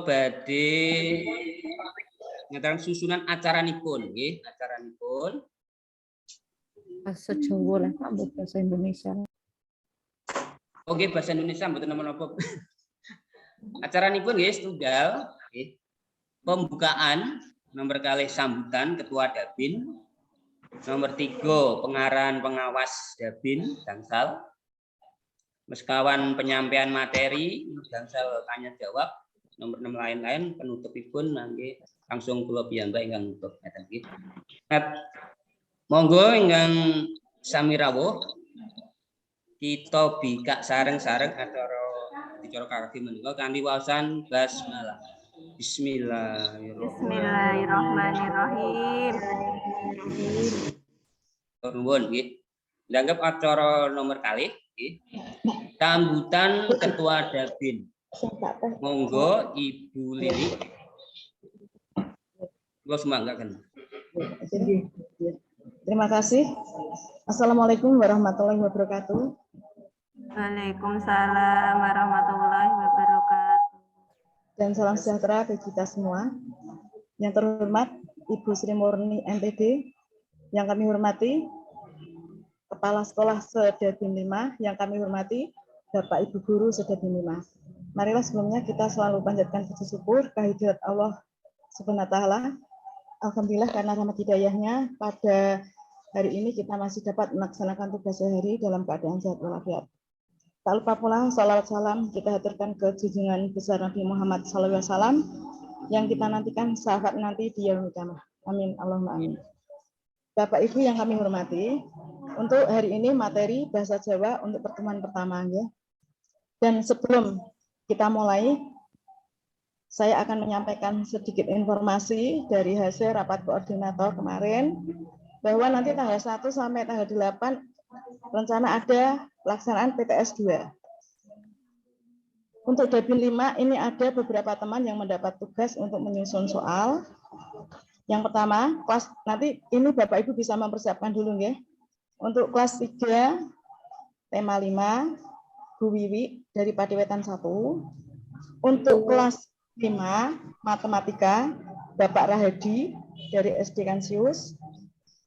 badhe ngatakan susunan acaranipun nggih, acaranipun. Bahasa Jawa lah Pak, bahasa Indonesia. Oke, bahasa Indonesia mboten napa-napa. Acaranipun nggih setunggal nggih. Pembukaan, nomor kalih sambutan ketua Dabin, nomor 3 pengaran pengawas Dabin Dangsal, sekawan penyampaian materi Dangsal tanya jawab, nomor 6 lain-lain penutupipun nggih langsung kula piyambak ingkang nutup ngeten nggih. Monggo ingkang sami rawuh kita bikak sareng-sareng acara dicara kaki menika kanthi waosan basmalah. Bismillahirrahmanirrahim. Nuwun nggih. Ndanggep acara nomor kalih nggih. Sambutan Ketua Dabin. Monggo Ibu Lili. Kula semanggaken. Terima kasih. Assalamualaikum warahmatullahi wabarakatuh. Waalaikumsalam warahmatullahi wabarakatuh. Dan salam sejahtera bagi kita semua. Yang terhormat Ibu Sri Murni MPD, yang kami hormati Kepala Sekolah Sedabin 5, yang kami hormati Bapak Ibu Guru Sedabin 5. Marilah sebelumnya kita selalu panjatkan puji syukur kehadirat Allah Subhanahu wa taala. Alhamdulillah karena rahmat hidayahnya pada hari ini kita masih dapat melaksanakan tugas sehari dalam keadaan sehat walafiat. Tak lupa pula salawat salam kita haturkan ke junjungan besar Nabi Muhammad SAW yang kita nantikan sahabat nanti di yaumul qiyamah. Amin Allahumma amin. Bapak Ibu yang kami hormati, untuk hari ini materi bahasa Jawa untuk pertemuan pertama ya. Dan sebelum kita mulai, saya akan menyampaikan sedikit informasi dari hasil rapat koordinator kemarin bahwa nanti tanggal 1 sampai tanggal 8 rencana ada pelaksanaan PTS 2. Untuk Dabin 5 ini ada beberapa teman yang mendapat tugas untuk menyusun soal. Yang pertama, kelas nanti ini Bapak Ibu bisa mempersiapkan dulu ya. Untuk kelas 3 tema 5 Bu Wiwi dari Padiwetan 1. Untuk kelas 5 matematika Bapak Rahadi dari SD Kansius.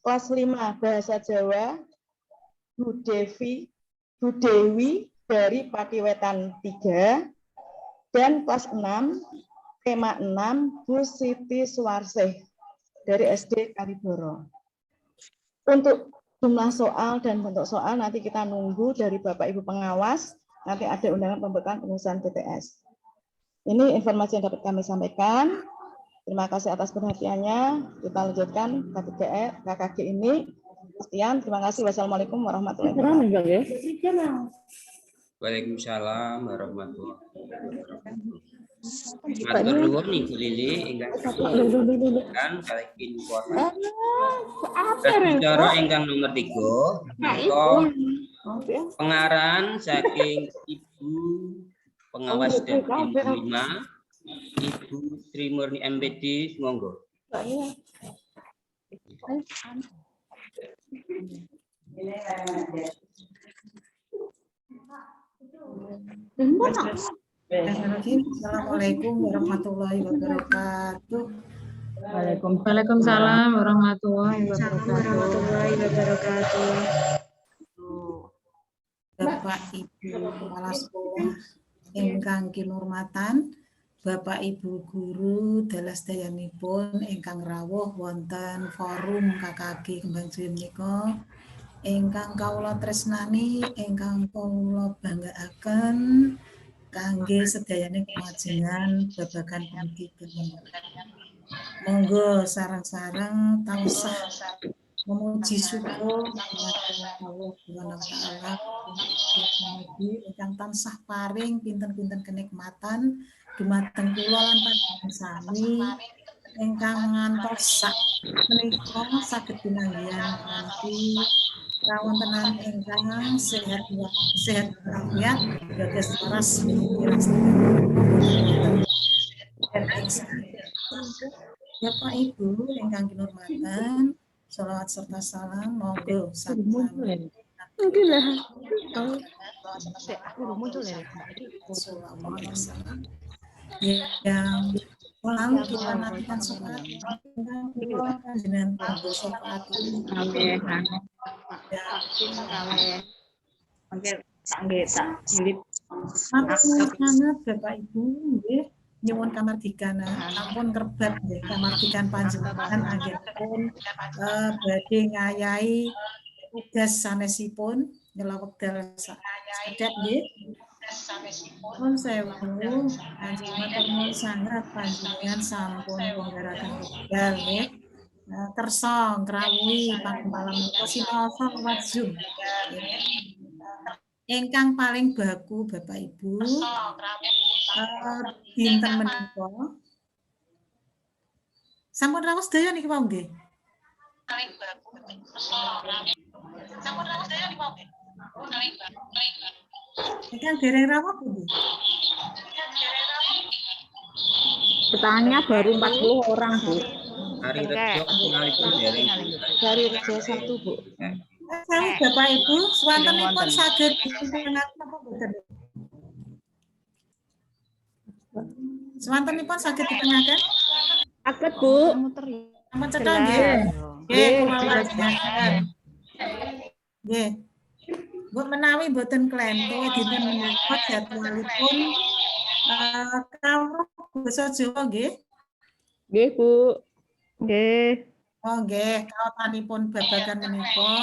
Kelas 5 bahasa Jawa Bu Dewi dari Padiwetan 3, dan kelas 6 tema 6 Bu Siti Suwarsih dari SD Kaliboro. Untuk jumlah soal dan bentuk soal nanti kita nunggu dari Bapak Ibu pengawas, nanti ada undangan pembukaan pengurusan PTS. Ini informasi yang dapat kami sampaikan. Terima kasih atas perhatiannya. Kita lanjutkan KKG ini. Sekian, terima kasih. Wassalamualaikum warahmatullahi wabarakatuh. Waalaikumsalam warahmatullahi wabarakatuh. Matur nuwun Ibu Lili ingkang kan kali informasi. Bicara ingkang nomor 3 pengaran saking Ibu pengawas Dabin 5 Ibu Sri Murni MPD, monggo. Assalamualaikum warahmatullahi wabarakatuh. Waalaikumsalam warahmatullahi wabarakatuh. Bapak Ibu Kepala Sekolah ingkang kinurmatan, Bapak Ibu Guru dalas dayanipun ingkang rawuh wonten forum KKG Kembang Suwi menika, ingkang kawula tresnani, ingkang kawula banggaaken kangge sedayane kemajengan babagan pendidikan. Monggo sareng-sareng tansah memuji syukur kepada Allah Subhanahu wa taala ingkang tansah paring pinten-pinten kenikmatan dumateng kula lan panjenengan sami ingkang ngantos sak menika saged pinanggihan kanthi kawontenan ingkang sehat walafiat gagas waras Bapak Ibu ingkang kinurmatan, sholawat serta salam monggo sami-sami. yang selalu kita nafikan syafaat ingkang kula panjenengan kanggo syafaat Amin. ya Oke, nggih tak jilid. matur sangat Bapak Ibu nggih nyuwun kamardikana ampun kerebat nggih kamardikan panjenengan anggenipun badhe ngayahi tugas sanesipun nyela wekdal sekedhap nggih. Nuwun sewu panjenengan nuwun sangat panjenengan sampun penggarakan wekdal nggih. Kersa ngrawuhi pakempalan menika sinaosa lewat Zoom. Ingkang paling baku Bapak Ibu dinten menika sampun rawuh sedaya niki wau nggih. Ingkang dereng rawuh Bu nggih. Bertanya baru 40 orang, Bu. Hari Rejo ketinggalipun dereng. Dari Rejo 1, Bu. Sewu Bapak Ibu, swantenipun saged dipintengaken apa mboten? Swantenipun saged dipintengaken? Saged, Bu. Ampun cetha nggih. Nggih, kula lajengaken. Nggih. Mbok menawi mboten klento dinten menika jadwalipun kawruh basa Jawa nggih. Nggih, Bu. Nggih. Oh nggih, kaotanipun babagan menika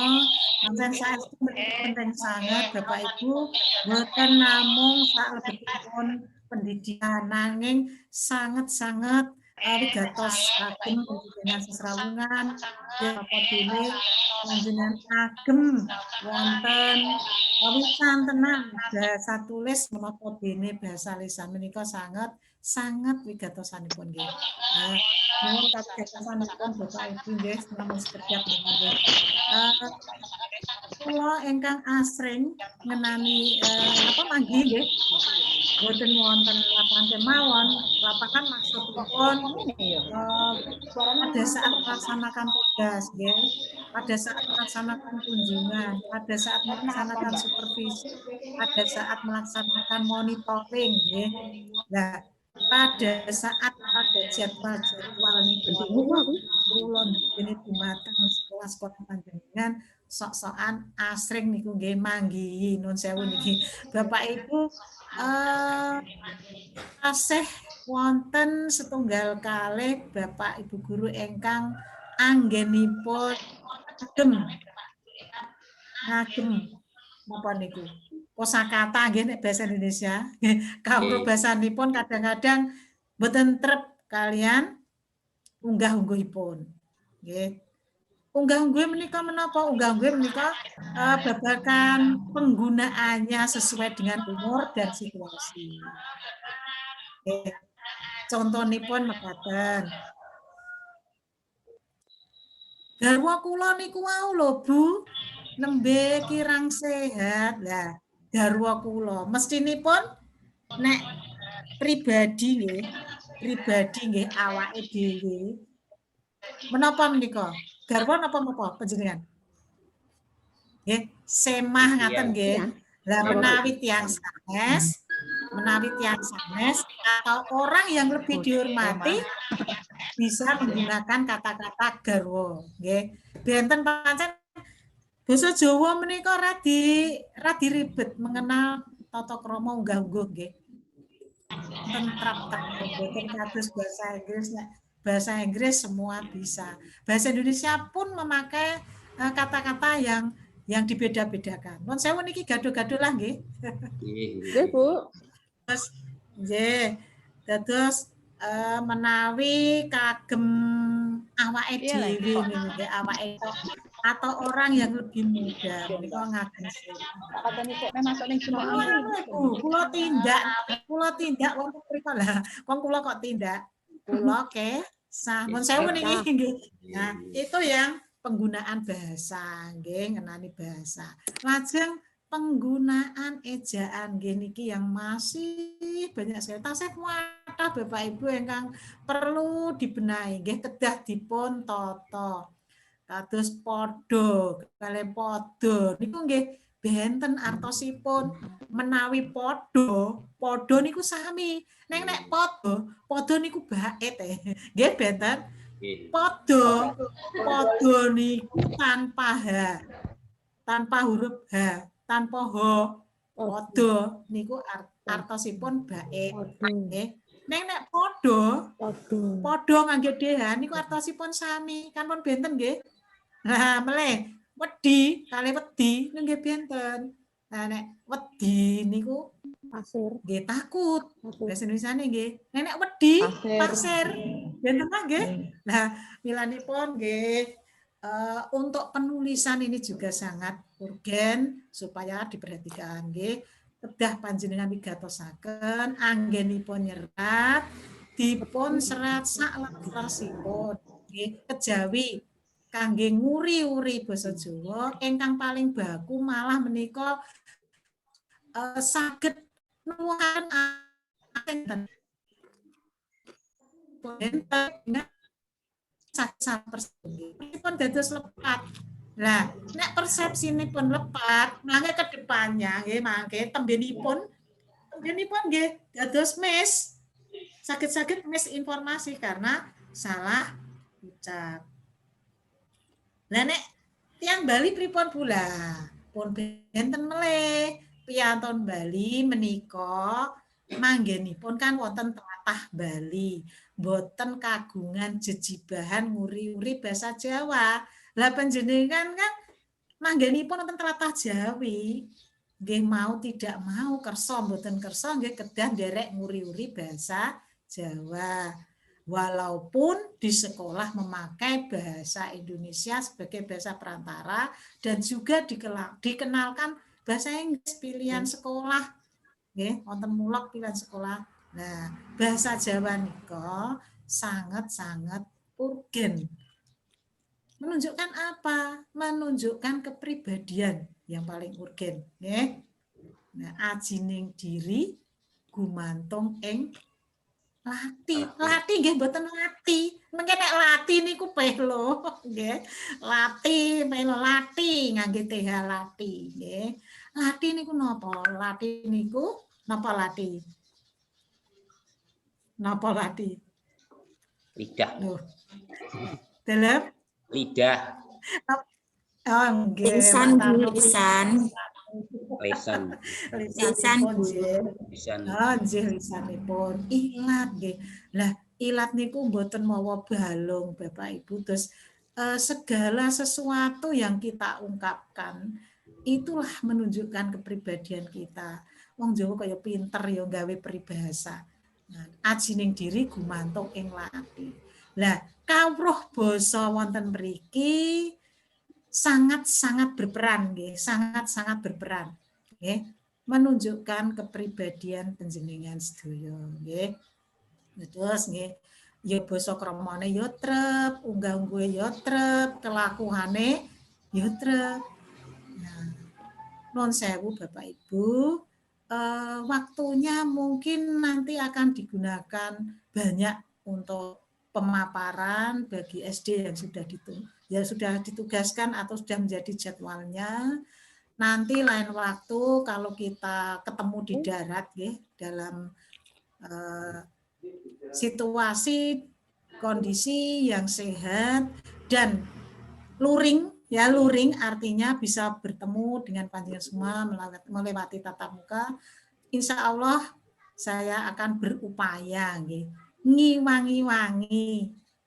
wonten saestu penting sangat Bapak Ibu boten namung salebetipun pendidikan nanging sangat-sangat wigatos ageng dengan sesrawungan apa dene panjenengan agem wonten wisantenan basa tulis menapa dene basa lisan menika sangat wigatosanipun nggih. Nuwun kawigatosanipun Bapak Ibu nggih namung sekedhap nggih. Kula ingkang asring ngenani manggi nggih. Boten wonten lapangan kemawon, lapangan maksudipun pada saat melaksanakan tugas nggih, pada saat melaksanakan kunjungan, pada saat melaksanakan supervisi, pada saat melaksanakan monitoring nggih. Nah, pada saat ada jadwal niku kula ndene dumateng sekolah-sekolah panjenengan sok-sokan asring niku nggih manggihi nun sewu niki Bapak Ibu tasih wonten setunggal kalih Bapak Ibu guru ingkang anggenipun ngagem napa niku kosakata nggih nek basa Indonesia. Kawruh basanipun kadang-kadang mboten trep kalian unggah-ungguhipun. Nggih. Unggah-ungguh menika menapa? Unggah-ungguh menika babagan penggunaannya sesuai dengan umur dan situasi. Nggih. Contonipun mekaten. Garwa kula niku wau lho, Bu. Nembe kirang sehat. Lah, garwa kula mestinipun nek pribadi nggih awake dhewe menapa menika? Garwa napa panjenengan? Nggih, semah ngaten nggih. Lah menawi tiyang sanes atau orang yang lebih dihormati bisa menggunakan kata-kata garwa nggih. Benten pancen basa Jawa menika radi ribet mengenal tata krama unggah-ungguh nggih. Tentrap boten kados bahasa Inggris nek bahasa Inggris semua bisa. Bahasa Indonesia pun memakai kata-kata yang dibeda-bedakan. Nun sewu niki gaduh-gaduh lah nggih. Nggih, Bu. Terus nggih. Dados menawi kagem awake dhewe nggih awake atau orang yang lebih muda menika ngagem kula tindak wonten mriku lah wong kula kok tindak kula sampun sewu niki nggih. Nah itu yang penggunaan bahasa nggih ngenani bahasa lajeng penggunaan ejaan nggih niki yang masih banyak sekali tasih kuatah Bapak Ibu ingkang perlu dibenahi nggih kedah dipun tata kados padha kalih padha niku nggih benten artosipun menawi podo niku sami. Nek podo niku bait nggih benten. Podo niku tanpa h, tanpa huruf h, tanpa ho. Podo niku artosipun bait nggih. Nek podo ngangge dh niku artosipun sami, kan pun benten nggih. Nah, meleh wedi kali wedi nggih benten. Nah, nek wedi niku pasir. nggih takut. Bahasa Indonesiane nggih. Nek wedi pasir. Benten nggih. Nah, milanipun nggih untuk penulisan ini juga sangat urgen supaya diperhatikan nggih. Kedah panjenengan wigatosaken anggenipun nyerat dipun serat saklekasipun nggih kejawi kangge nguri-uri basa Jawa ingkang paling baku malah menika saged nuwuhaken pun dados lepat. Lah, nek persepsinipun lepat, mangke ke depannya nggih mangke tembenipun nggih dados miss. Saged-saged misinformasi karena salah ucap. Lah nek tiyang Bali pripun pula? Pun benten meleh piyantun Bali menika manggenipun kan wonten tlatah Bali. Boten kagungan jejibahan nguri-uri basa Jawa. Lah panjenengan kan manggenipun wonten tlatah Jawi. Nggih mau tidak mau kersa mboten kersa nggih kedah nderek nguri-uri basa Jawa. Walaupun di sekolah memakai bahasa Indonesia sebagai bahasa perantara dan juga dikenalkan bahasa Inggris pilihan sekolah. Nggih, wonten mulak pilihan sekolah. Nah, bahasa Jawa nika sangat-sangat urgen. Menunjukkan apa? Menunjukkan kepribadian yang paling urgen, nggih. Nah, ajining diri gumantung ing lati nggih mboten lati. Mengke nek lati niku pelo nggih. Lati ngangge th lati nggih. Lati niku napa? Lati niku napa lati? Napa lati? Lidah. Loh. Dalam Lidah. Oh nggih. Lisan. Oh nggih lisanipun. Ilat nggih. Lah ilat niku mboten mawa balung Bapak Ibu. Terus segala sesuatu yang kita ungkapkan itulah menunjukkan kepribadian kita. Wong Jawa kaya pinter ya gawe peribahasa. Nah, ajining diri gumantung ing lati. Lah kawruh basa wonten mriki sangat-sangat berperan nggih, sangat-sangat berperan nggih, menunjukkan kepribadian panjenengan sedaya nggih. Terus nggih, ya basa kramane ya trep, unggah-ungguhe ya trep, kelakuane ya trep. Nah, nuwun sewu Bapak Ibu, waktunya mungkin nanti akan digunakan banyak untuk pemaparan bagi SD yang sudah ditugaskan atau sudah menjadi jadwalnya. Nanti lain waktu kalau kita ketemu di darat ya, dalam situasi kondisi yang sehat dan luring artinya bisa bertemu dengan panjenengan semua melewati tatap muka. Insya Allah saya akan berupaya ngiwangi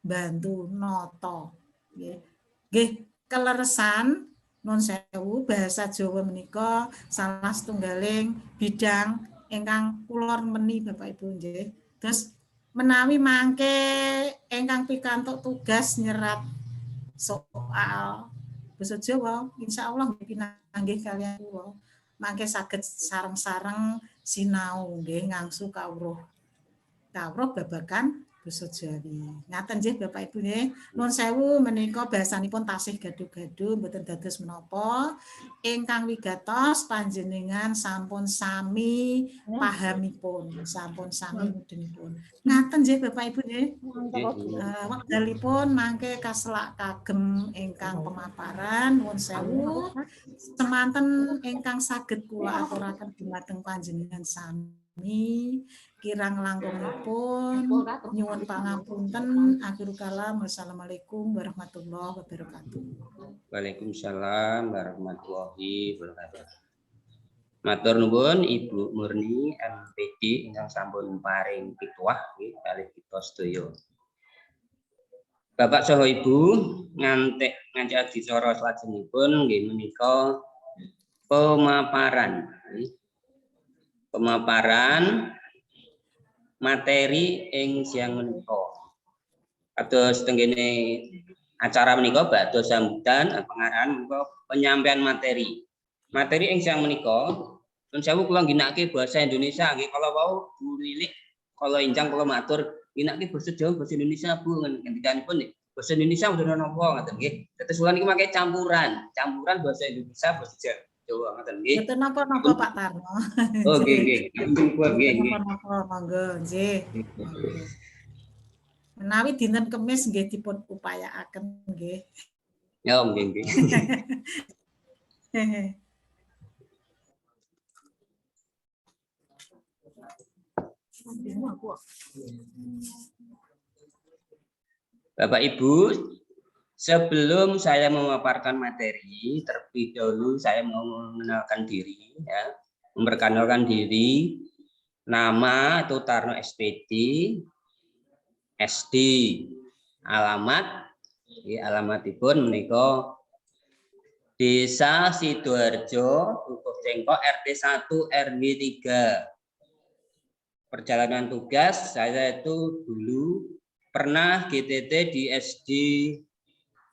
bantu noto nggih keleresan non sewu bahasa Jawa menika salah setunggaling bidang ingkang kula meni Bapak Ibu nggih. Terus menawi mangke ingkang pikantuk tugas nyerat soal basa Jawa insya Allah pinanggih kalian kula mangke saged sareng-sareng sinau nggih ngangsu kawruh babagan basa Jawi. Ngaten nggih Bapak Ibu nggih. Nuwun sewu menika bahasanipun tasih gaduh-gaduh mboten dados menapa. Ingkang wigatos panjenengan sampun sami pahamipun, sampun sami mudhanipun. Ngaten nggih Bapak Ibu nggih. Wekdalipun mangke kaselak kagem ingkang pemaparan nuwun sewu. Semanten ingkang saged kula aturaken dumateng panjenengan sami. Kirang langkungipun nyuwun pangapunten. Akhirul kalam. Wassalamualaikum warahmatullahi wabarakatuh. Waalaikumsalam warahmatullahi wabarakatuh. Matur nuwun Ibu Murni MPD ingkang sampun paring pituwah nggih kalih kita sedaya. Bapak saha Ibu ngantek adicara salajengipun nggih menika pemaparan materi ing siang menika. Kados tenggene acara menika badhe sambutan pengarahan menika penyampaian materi. Materi ing siang menika nun sewu kula ngginakaken bahasa Indonesia nggih kala wau Bu Lilik kala enjang kula matur ngginakaken basa Jawa basa Indonesia Bu ngendikanipun basa Indonesia mboten napa ngoten nggih. Dados kula niki make campuran bahasa Indonesia basa Jawa ngoten nggih. Mboten napa-napa Pak Tarno. Oh nggih. Napa-napa monggo nggih. Menawi dinten Kemis nggih dipun upayaaken nggih. Ya nggih. Bapak Ibu, sebelum saya memaparkan materi, terlebih dahulu saya mau mengenalkan diri, ya, memperkenalkan diri. Nama itu Tarno SPD, SD, alamat, alamatipun menika Desa Sidoarjo, Dukuh Cengkok, RT 1 RW 3. Perjalanan tugas saya itu dulu pernah GTT di SD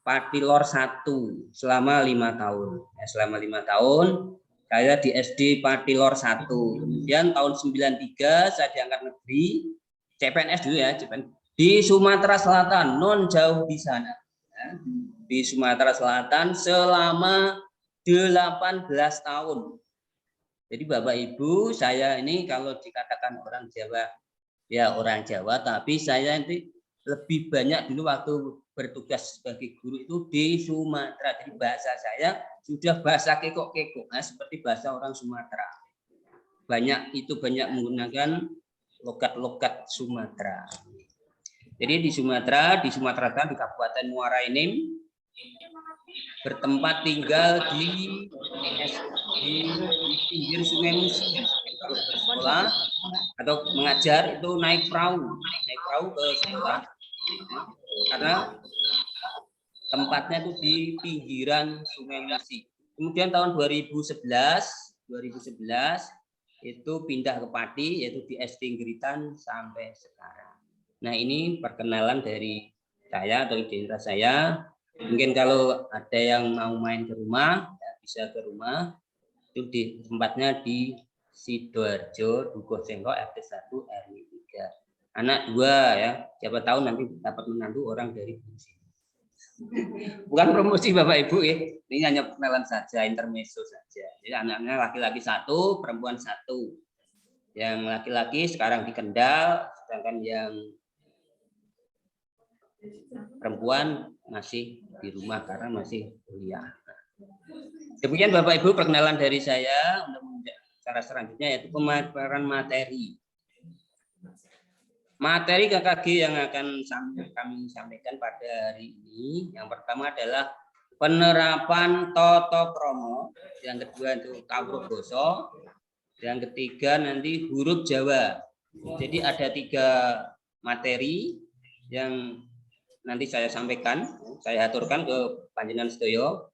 Patilor 1 selama 5 tahun. Ya, selama 5 tahun saya di SD Patilor 1. Kemudian tahun 93 saya diangkat negeri CPNS dulu ya, CPNS di Sumatera Selatan, non jauh di sana. Ya, di Sumatera Selatan selama 18 tahun. Jadi Bapak Ibu, saya ini kalau dikatakan orang Jawa, ya orang Jawa, tapi saya nanti lebih banyak dulu waktu bertugas sebagai guru itu di Sumatera. Jadi bahasa saya sudah bahasa kekok-kekok, nah, seperti bahasa orang Sumatera. Banyak menggunakan logat-logat Sumatera. Jadi di Sumatera Selatan di Kabupaten Muara Enim bertempat tinggal di pinggir Sungai Musi. Kalau bersekolah atau mengajar itu naik perahu ke sekolah, karena tempatnya itu di pinggiran Sungai Musi. Kemudian tahun 2011 itu pindah ke Pati, yaitu di SD Geritan sampai sekarang. Nah ini perkenalan dari saya atau identitas saya. Mungkin kalau ada yang mau main ke rumah, ya bisa ke rumah. Itu di tempatnya di Sidoarjo, Dukuh Cengkok, RT 1 RW 3. Anak 2 ya, siapa tahu nanti dapat menantu orang dari sini. Bukan promosi Bapak Ibu ya, ini hanya perkenalan saja, intermezzo saja. Jadi anaknya laki-laki 1, perempuan 1. Yang laki-laki sekarang di Kendal, sedangkan yang perempuan masih di rumah karena masih kuliah. Demikian Bapak Ibu perkenalan dari saya. Untuk cara selanjutnya yaitu pemaparan materi. Materi KKG yang akan kami sampaikan pada hari ini. Yang pertama adalah penerapan Toto Kromo. Yang kedua itu Kawruh Basa. Yang ketiga nanti huruf Jawa. Jadi ada 3 materi yang nanti saya sampaikan, saya aturkan ke panjenengan sedaya.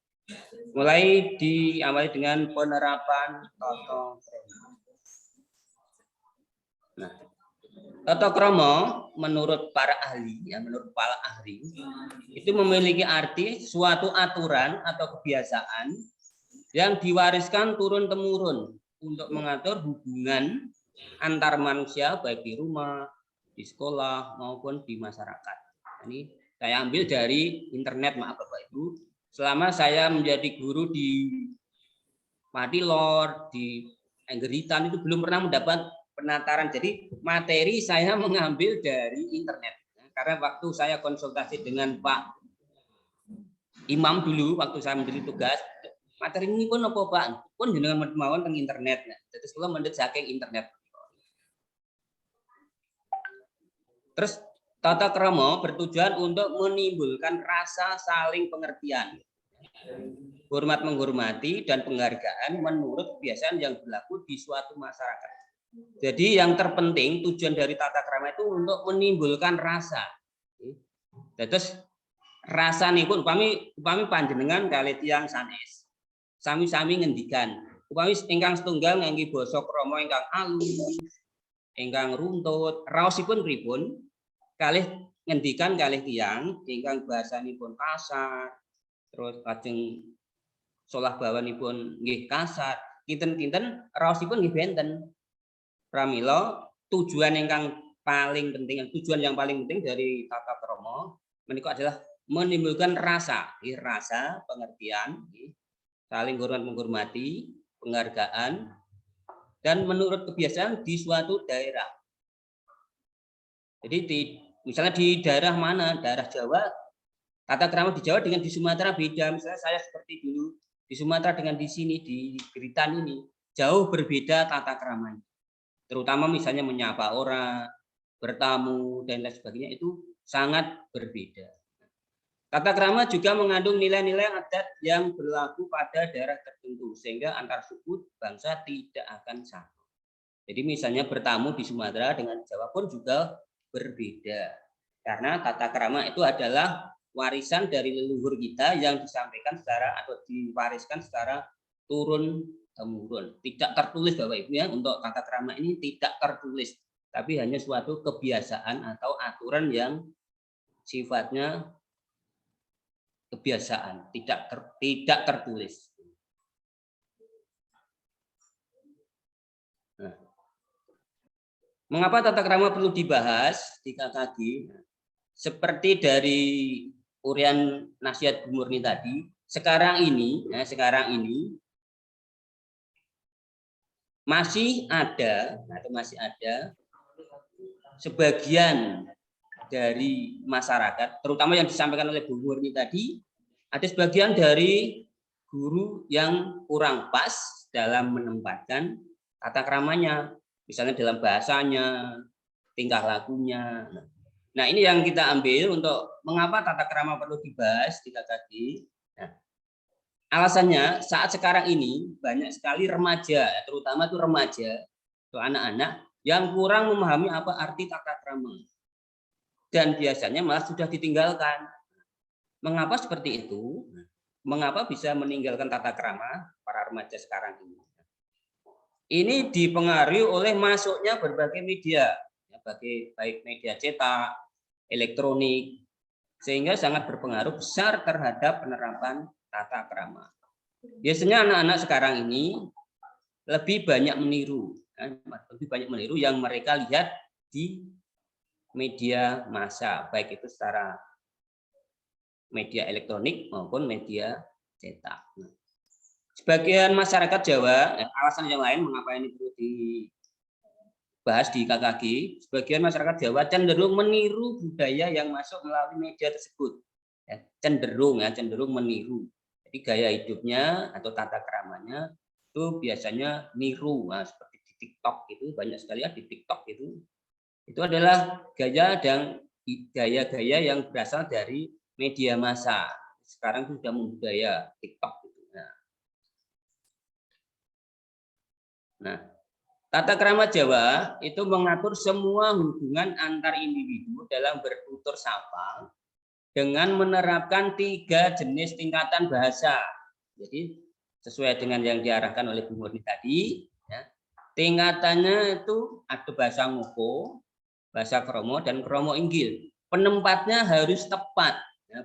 Mulai diawali dengan penerapan Toto Kromo. Nah, Toto Kromo menurut para ahli, itu memiliki arti suatu aturan atau kebiasaan yang diwariskan turun temurun untuk mengatur hubungan antar manusia baik di rumah, di sekolah maupun di masyarakat. Ini saya ambil dari internet, maaf Bapak Ibu. Selama saya menjadi guru di Patilor, di Enggeritan itu belum pernah mendapat penataran. Jadi materi saya mengambil dari internet. Karena waktu saya konsultasi dengan Pak Imam dulu, waktu saya menjadi tugas, materi ini pun apa Pak? Pun jenengan mawon teng internet. Jadi sekolah mendet saking internet. Terus tata krama bertujuan untuk menimbulkan rasa saling pengertian, hormat menghormati dan penghargaan menurut kebiasaan yang berlaku di suatu masyarakat. Jadi yang terpenting tujuan dari tata krama itu untuk menimbulkan rasa. Terus rasa nih pun upami panjenengan kali tiyang sanes sami-sami ngendikan upami ingkang setunggal ngangge basa krama ingkang alus, ingkang runtut, raosipun pripun kalih ngendikan kalih tiyang ingkang bahasanipun kasar, terus lajeng solah bawanipun nggih kasar, kinten-kinten raosipun nggih benten. Pramila tujuan yang paling penting dari tata krama menika adalah menimbulkan rasa pengertian, saling hormat menghormati, penghargaan, dan menurut kebiasaan di suatu daerah. Jadi misalnya di daerah mana, daerah Jawa, tata krama di Jawa dengan di Sumatera beda. Misalnya saya seperti dulu di Sumatera dengan di sini di Geritan ini jauh berbeda tata kramanya. Terutama misalnya menyapa orang, bertamu dan lain sebagainya itu sangat berbeda. Tata krama juga mengandung nilai-nilai adat yang berlaku pada daerah tertentu sehingga antar suku bangsa tidak akan sama. Jadi misalnya bertamu di Sumatera dengan Jawa pun juga berbeda. Karena tata krama itu adalah warisan dari leluhur kita yang disampaikan secara atau diwariskan secara turun temurun, tidak tertulis Bapak Ibu ya. Untuk tata krama ini tidak tertulis, tapi hanya suatu kebiasaan atau aturan yang sifatnya kebiasaan, tidak tertulis. Nah, mengapa tata krama perlu dibahas di KKG? Seperti dari urian nasihat Bu Murni tadi, sekarang ini masih ada sebagian dari masyarakat, terutama yang disampaikan oleh Bu Murni tadi, ada sebagian dari guru yang kurang pas dalam menempatkan tata kramanya, misalnya dalam bahasanya, tingkah lakunya. Nah, ini yang kita ambil untuk mengapa tata krama perlu dibahas di KKG. Nah, alasannya saat sekarang ini banyak sekali remaja, terutama itu remaja atau anak-anak yang kurang memahami apa arti tata krama. Dan biasanya malah sudah ditinggalkan. Mengapa seperti itu? Mengapa bisa meninggalkan tata krama para remaja sekarang ini? Ini dipengaruhi oleh masuknya berbagai media, baik media cetak, elektronik, sehingga sangat berpengaruh besar terhadap penerapan tata krama. Biasanya anak-anak sekarang ini lebih banyak meniru yang mereka lihat di media massa, baik itu secara media elektronik maupun media cetak. Sebagian masyarakat Jawa, alasan yang lain mengapa ini perlu dibahas di KKG, sebagian masyarakat Jawa cenderung meniru budaya yang masuk melalui media tersebut. Cenderung meniru. Jadi gaya hidupnya atau tata kramanya itu biasanya niru. Nah, seperti di TikTok itu banyak sekali ya, di TikTok itu adalah gaya-gaya yang berasal dari media massa. Sekarang sudah membudaya TikTok itu. Nah, tata krama Jawa itu mengatur semua hubungan antar individu dalam bertutur sapa dengan menerapkan 3 jenis tingkatan bahasa. Jadi sesuai dengan yang diarahkan oleh Bu Murni tadi, ya, tingkatannya itu ada bahasa ngoko, bahasa kromo, dan kromo inggil. Penempatnya harus tepat, ya,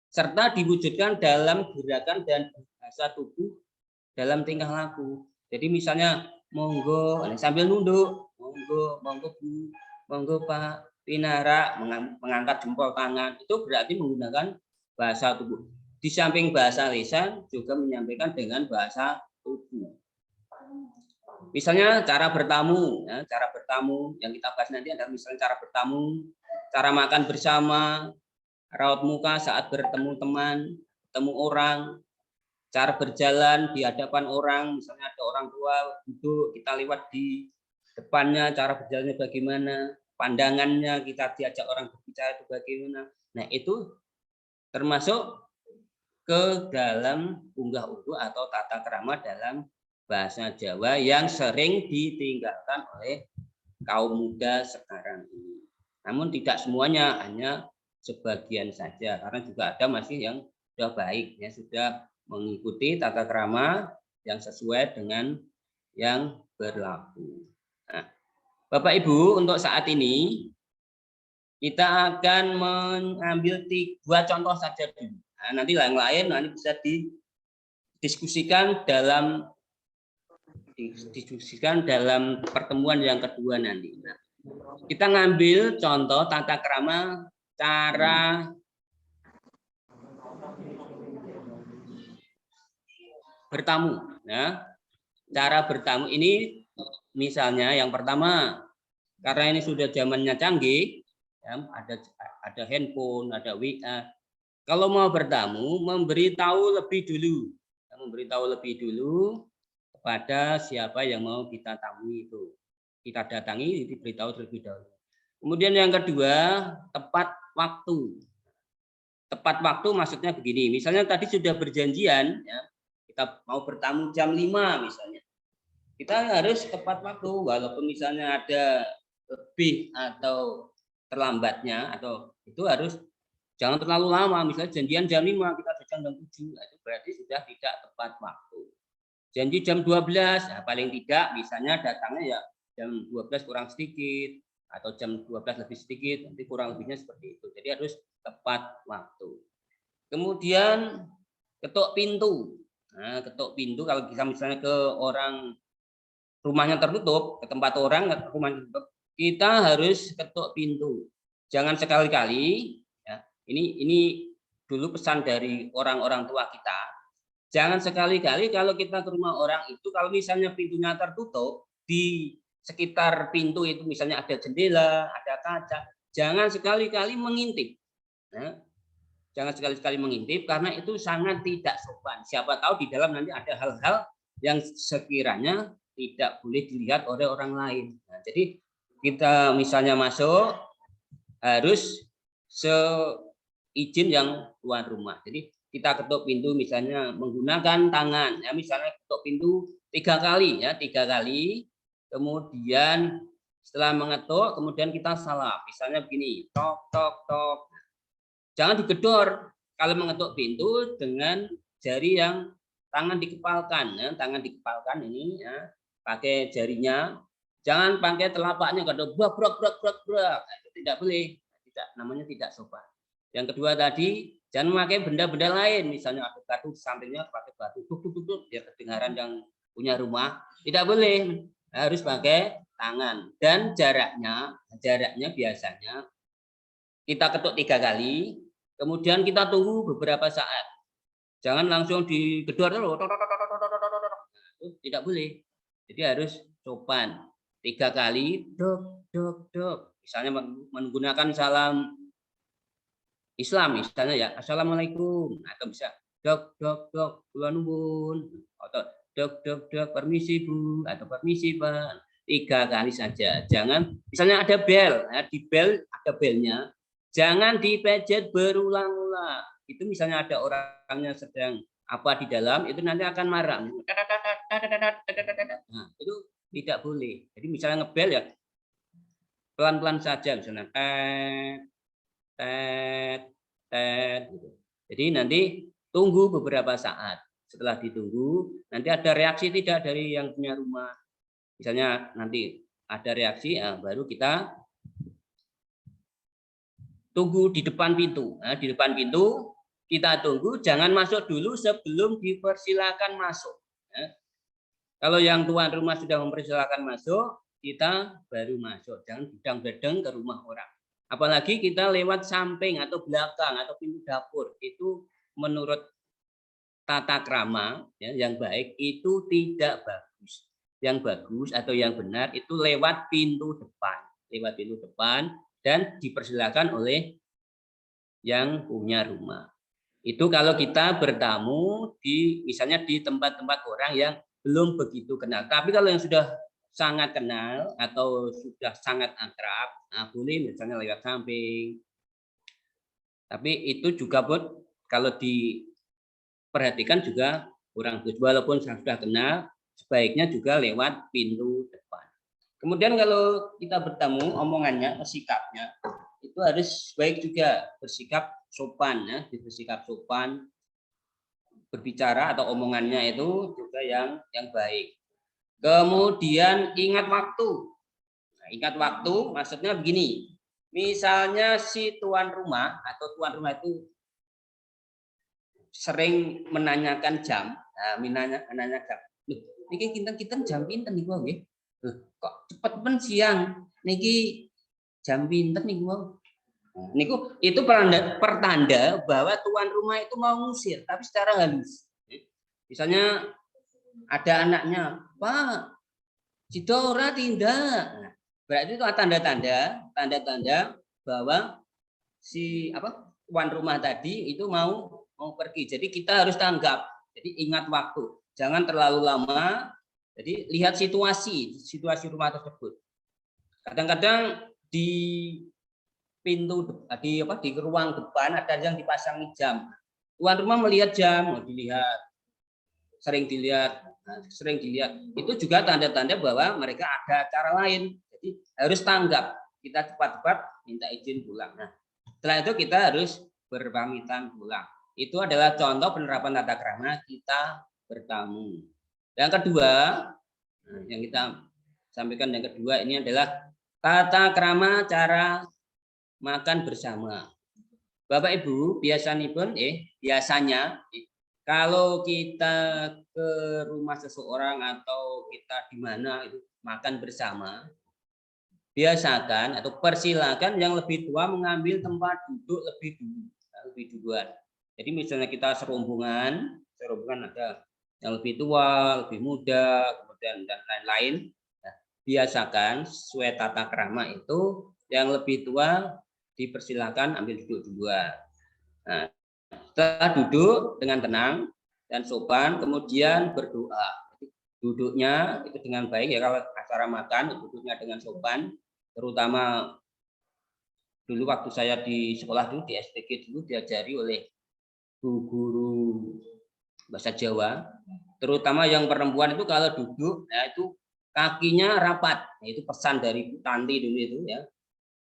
serta diwujudkan dalam gerakan dan bahasa tubuh dalam tingkah laku. Jadi misalnya monggo sambil nunduk, monggo, monggo Bu, monggo Pak, Pinara, mengangkat jempol tangan, itu berarti menggunakan bahasa tubuh. Di samping bahasa lisan juga menyampaikan dengan bahasa tubuh. Misalnya cara bertamu, ya, cara bertamu yang kita bahas nanti adalah misalnya cara bertamu, cara makan bersama, raut muka saat bertemu teman, bertemu orang, cara berjalan di hadapan orang, misalnya ada orang tua duduk, kita lewat di depannya, cara berjalannya bagaimana, pandangannya kita diajak orang berbicara itu bagaimana. Nah, itu termasuk ke dalam unggah-ungguh atau tata krama dalam bahasa Jawa yang sering ditinggalkan oleh kaum muda sekarang ini. Namun tidak semuanya, hanya sebagian saja, karena juga ada masih yang sudah baik, ya sudah mengikuti tata krama yang sesuai dengan yang berlaku. Nah, Bapak Ibu, untuk saat ini kita akan mengambil 2 contoh saja dulu. Nah, nanti yang lain nanti bisa didiskusikan dalam pertemuan yang kedua nanti. Nah, kita ngambil contoh tata krama cara bertamu. Ya. Cara bertamu ini misalnya yang pertama, karena ini sudah zamannya canggih, ya, ada handphone, ada WA. Kalau mau bertamu, memberitahu lebih dulu. Memberitahu lebih dulu kepada siapa yang mau kita tamui itu. Kita datangi, diberitahu terlebih dahulu. Kemudian yang kedua, tepat waktu. Tepat waktu maksudnya begini, misalnya tadi sudah berjanjian, ya, kita mau bertamu jam 5 misalnya. Kita harus tepat waktu, walaupun misalnya ada lebih atau terlambatnya, atau itu harus jangan terlalu lama, misalnya janjian jam 5, kita jam 7, itu berarti sudah tidak tepat waktu. Janji jam 12, nah paling tidak misalnya datangnya ya jam 12 kurang sedikit, atau jam 12 lebih sedikit, nanti kurang lebihnya seperti itu. Jadi harus tepat waktu. Kemudian ketuk pintu. Nah, ketuk pintu kalau bisa misalnya ke orang rumahnya tertutup, ke tempat orang rumahnya tertutup, kita harus ketuk pintu. Jangan sekali-kali, ya, ini dulu pesan dari orang-orang tua kita. Jangan sekali-kali kalau kita ke rumah orang itu, kalau misalnya pintunya tertutup, di sekitar pintu itu misalnya ada jendela, ada kaca, jangan sekali-kali mengintip. Nah, jangan sekali-kali mengintip karena itu sangat tidak sopan. Siapa tahu di dalam nanti ada hal-hal yang sekiranya tidak boleh dilihat oleh orang lain. Nah, jadi kita misalnya masuk harus seizin yang tuan rumah. Jadi kita ketuk pintu misalnya menggunakan tangan, ya misalnya ketuk pintu 3 kali, ya 3 kali. Kemudian setelah mengetuk, kemudian kita salam. Misalnya begini, tok tok tok. Jangan digedor kalau mengetuk pintu dengan jari yang tangan dikepalkan, ya, tangan dikepalkan ini, ya, pakai jarinya. Jangan pakai telapaknya kalau brak brak brak brak brak. Itu tidak boleh, tidak, namanya tidak sopan. Yang kedua tadi, jangan memakai benda-benda lain, misalnya ada batu sampingnya pakai batu, duk, biar kedengaran yang punya rumah. Tidak boleh, harus pakai tangan. Dan jaraknya biasanya kita ketuk 3 kali, kemudian kita tunggu beberapa saat. Jangan langsung digedor dulu, tidak boleh. Jadi harus sopan. 3 kali, dok dok dok. Misalnya menggunakan salam Islam misalnya ya, assalamualaikum, atau bisa dok dok dok, kula nuwun, atau dok dok dok, permisi Bu, atau permisi Pak. 3 kali saja. Jangan misalnya ada bel, ya, di bel ada belnya, jangan dipejet berulang-ulang. Itu misalnya ada orangnya sedang apa di dalam, itu nanti akan marah. Nah, itu tidak boleh. Jadi misalnya ngebel ya pelan-pelan saja, misalnya tet, gitu. Jadi nanti tunggu beberapa saat. Setelah ditunggu, nanti ada reaksi tidak dari yang punya rumah. Misalnya nanti ada reaksi, baru kita tunggu di depan pintu. Nah, di depan pintu kita tunggu, jangan masuk dulu sebelum dipersilakan masuk. Kalau yang tuan rumah sudah mempersilakan masuk, kita baru masuk, jangan bedang-bedang ke rumah orang. Apalagi kita lewat samping atau belakang atau pintu dapur, itu menurut tata krama ya, yang baik itu tidak bagus. Yang bagus atau yang benar itu lewat pintu depan dan dipersilakan oleh yang punya rumah. Itu kalau kita bertamu di misalnya di tempat-tempat orang yang belum begitu kenal. Tapi kalau yang sudah sangat kenal atau sudah sangat akrab, nah boleh misalnya lewat samping. Tapi itu juga pun kalau diperhatikan juga kurang bagus. Walaupun sudah kenal, sebaiknya juga lewat pintu depan. Kemudian kalau kita bertemu, omongannya, sikapnya itu harus baik juga, bersikap sopan ya, bersikap sopan, berbicara atau omongannya itu juga yang baik. Kemudian ingat waktu. Nah, ingat waktu maksudnya begini. Misalnya si tuan rumah atau tuan rumah itu sering menanyakan jam, menanyakan jam. Niki kinten jam pinten niku nggih? Kok cepet men siang. Niki jam pinten niku wau. Niku itu pertanda bahwa tuan rumah itu mau ngusir, tapi secara halus. Misalnya ada anaknya, Pak, si Dora tindak. Nah, berarti itu tanda-tanda bahwa si tuan rumah tadi itu mau pergi. Jadi kita harus tanggap. Jadi ingat waktu, jangan terlalu lama. Jadi lihat situasi rumah tersebut. Kadang-kadang di pintu di ruang depan ada yang dipasangi jam. Tuan rumah melihat jam, sering dilihat. Itu juga tanda-tanda bahwa mereka ada acara lain. Jadi harus tanggap. Kita cepat-cepat minta izin pulang. Nah, setelah itu kita harus berpamitan pulang. Itu adalah contoh penerapan tata krama kita bertamu. Yang kedua, yang kita sampaikan yang kedua ini adalah tata krama cara makan bersama. Bapak Ibu, biasanya kalau kita ke rumah seseorang atau kita di mana itu makan bersama, biasakan atau persilakan yang lebih tua mengambil tempat duduk lebih duluan. Jadi misalnya kita serombongan ada yang lebih tua, lebih muda, kemudian dan lain-lain. Nah, biasakan sesuai tata krama itu yang lebih tua dipersilakan ambil duduk duluan. Nah, setelah duduk dengan tenang dan sopan, kemudian berdoa. Duduknya itu dengan baik ya, kalau acara makan duduknya dengan sopan, terutama dulu waktu saya di sekolah dulu di STG dulu diajari oleh guru bahasa Jawa, terutama yang perempuan itu kalau duduk ya itu kakinya rapat. Nah, itu pesan dari Bu Tanti dulu itu ya.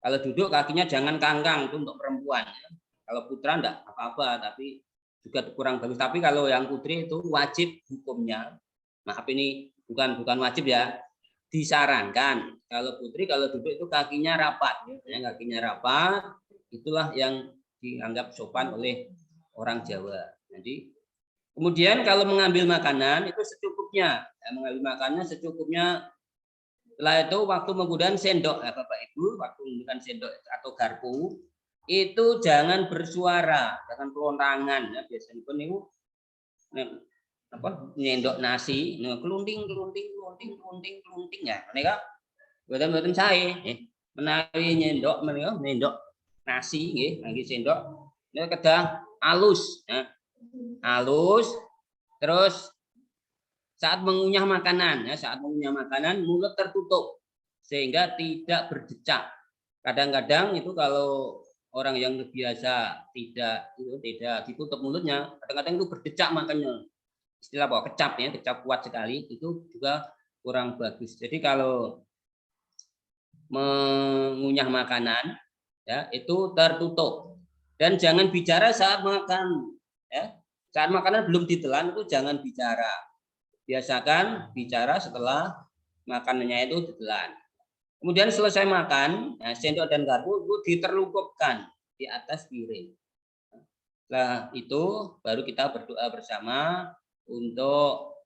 Kalau duduk kakinya jangan kangkang, itu untuk perempuan. Kalau putra enggak apa-apa, tapi juga kurang bagus. Tapi kalau yang putri itu wajib hukumnya. Maaf ini bukan wajib ya, disarankan. Kalau putri kalau duduk itu kakinya rapat, ya, kakinya rapat, itulah yang dianggap sopan oleh orang Jawa. Jadi kemudian kalau mengambil makanan itu secukupnya, mengambil makanan secukupnya. Setelah itu waktu menggunakan sendok, ya Bapak Ibu, waktu menggunakan sendok atau garpu itu jangan bersuara, jangan pelontangan. Ya, biasanya pun itu nyendok nasi, kelunting ya. Mereka buatan saya, menawi nyendok nasi, lagi sendok, ini kedah halus, ya. Halus, terus saat mengunyah makanan mulut tertutup sehingga tidak berdecak. Kadang-kadang itu kalau orang yang biasa tidak ditutup mulutnya, kadang-kadang itu berdecak makannya. Istilah bahwa kecap ya, kecap kuat sekali, itu juga kurang bagus. Jadi kalau mengunyah makanan ya itu tertutup dan jangan bicara saat makan ya. Saat makanan belum ditelan itu jangan bicara. Biasakan bicara setelah makanannya itu ditelan. Kemudian selesai makan, nah, sendok dan garpu itu diterlungkupkan di atas piring. Setelah itu baru kita berdoa bersama untuk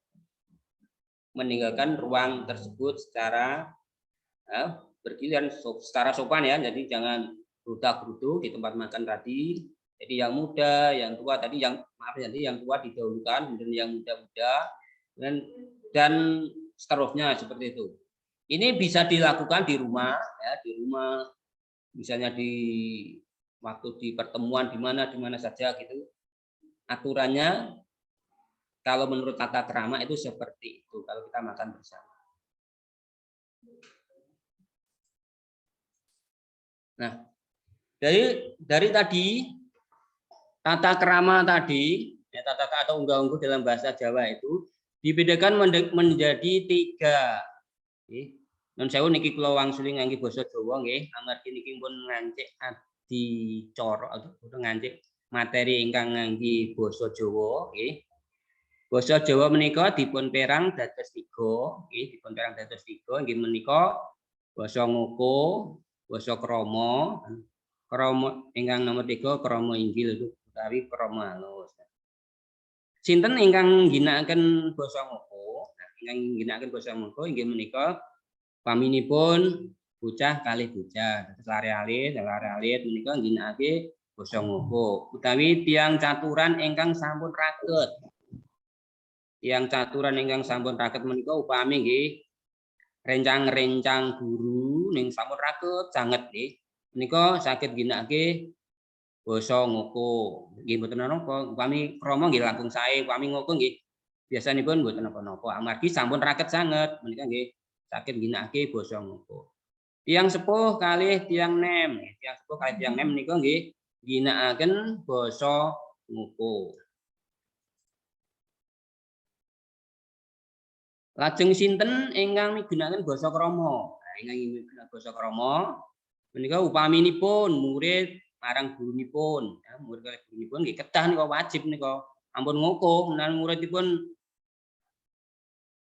meninggalkan ruang tersebut secara Ya, bergiliran secara sopan ya, jadi jangan gerutak-geruduk di tempat makan tadi. Jadi yang muda, yang tua tadi, yang maaf jadi yang tua didahulukan, dan yang muda-muda dan seterusnya seperti itu. Ini bisa dilakukan di rumah, ya, di rumah, misalnya di waktu di pertemuan di mana saja gitu. Aturannya kalau menurut tata krama itu seperti itu kalau kita makan bersama. Nah, dari tadi tata krama tadi, ya, tata atau unggah-ungguh dalam bahasa Jawa itu dibedakan menjadi 3. Non sewu niki kula wangsuli ngangge basa Jawa nggih, amargi niki pun ngancik adicara atau ngancik materi ingkang ngangge basa Jawa nggih. Basa Jawa menika dipun perang dados 3, nggih, dipun perang dados 3 inggih menika basa Ngoko, basa Krama, Krama ingkang nomor 3 Krama Inggil utawi Krama Halus. Sinten ingkang ngginakaken basa Ngoko? Nah, ingkang ngginakaken basa Ngoko inggih menika paminipun bocah kalih bocah. Dados lare alit menika ngginakake basa Ngoko utawi tiyang caturan ingkang sampun raket. Tiyang caturan ingkang sampun raket menika upami nggih rencang-rencang guru ning sampun raket sanget nggih. Menika saged ginakake basa Ngoko. Nggih mboten napa, upami krama nggih langkung sae, upami Ngoko nggih biasanipun mboten napa-napa. Amargi sampun raket sanget, menika nggih saged ginakake basa Ngoko. Tiyang sepuh kalih tiyang nem, tiyang sepuh kalih tiyang nem menika nggih ginakaken basa Ngoko. Lajeng sinten ingkang migunakaken basa krama? Nah, ingkang migunakaken basa krama menika upaminipun murid marang gurunipun, ya, murid kalih gurunipun nggih kedah nika wajib nika. Ampun Ngoko menawi muridipun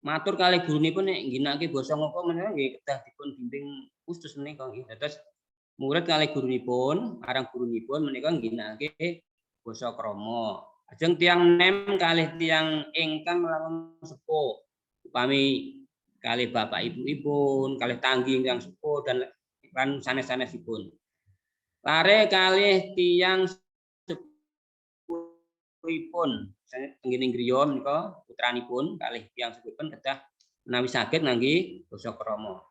matur kalih gurunipun nek ngginakake basa Ngoko menika nggih kedah dipun bimbing khusus menika nggih. Dados murid kalih gurunipun marang gurunipun menika ngginakake basa krama. Lajeng tiyang nem kalih tiyang ingkang langkung sepuh upami kalih bapak ibu-ibun, kalih tanggi yang sepuh dan sanes-sanesipun. Lare kalih tiyang sepuhipun, tenggene griya menika putranipun kalih tiyang sepuhipun kedah menawi saged ngangge basa krama.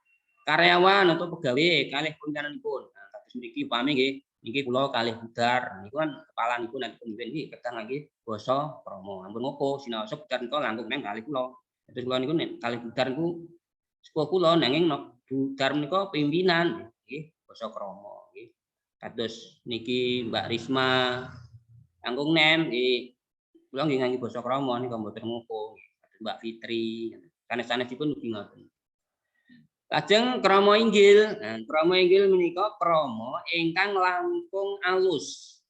Karyawan atau pegawai kalih puncanipun. Nah, kados mriki upami nggih niki kula kalih budar, niku kan kepalanipun nanti pemimpin iki kedah ngangge basa krama. Ampun Ngoko sinaosa budar nika langkung neng kalih kula. Terus kula niku nek kalih budar niku sepuh kula nanging budar menika pimpinan nggih basa krama nggih. Kados niki Mbak Risma langkung nem nggih. Kula nggih ngangge basa krama nika mboten Ngoko nggih. Kados Mbak Fitri sanes-sanesipun ugi ngoten. Lajeng krama inggil. Nah, krama inggil menika krama ingkang langkung alus.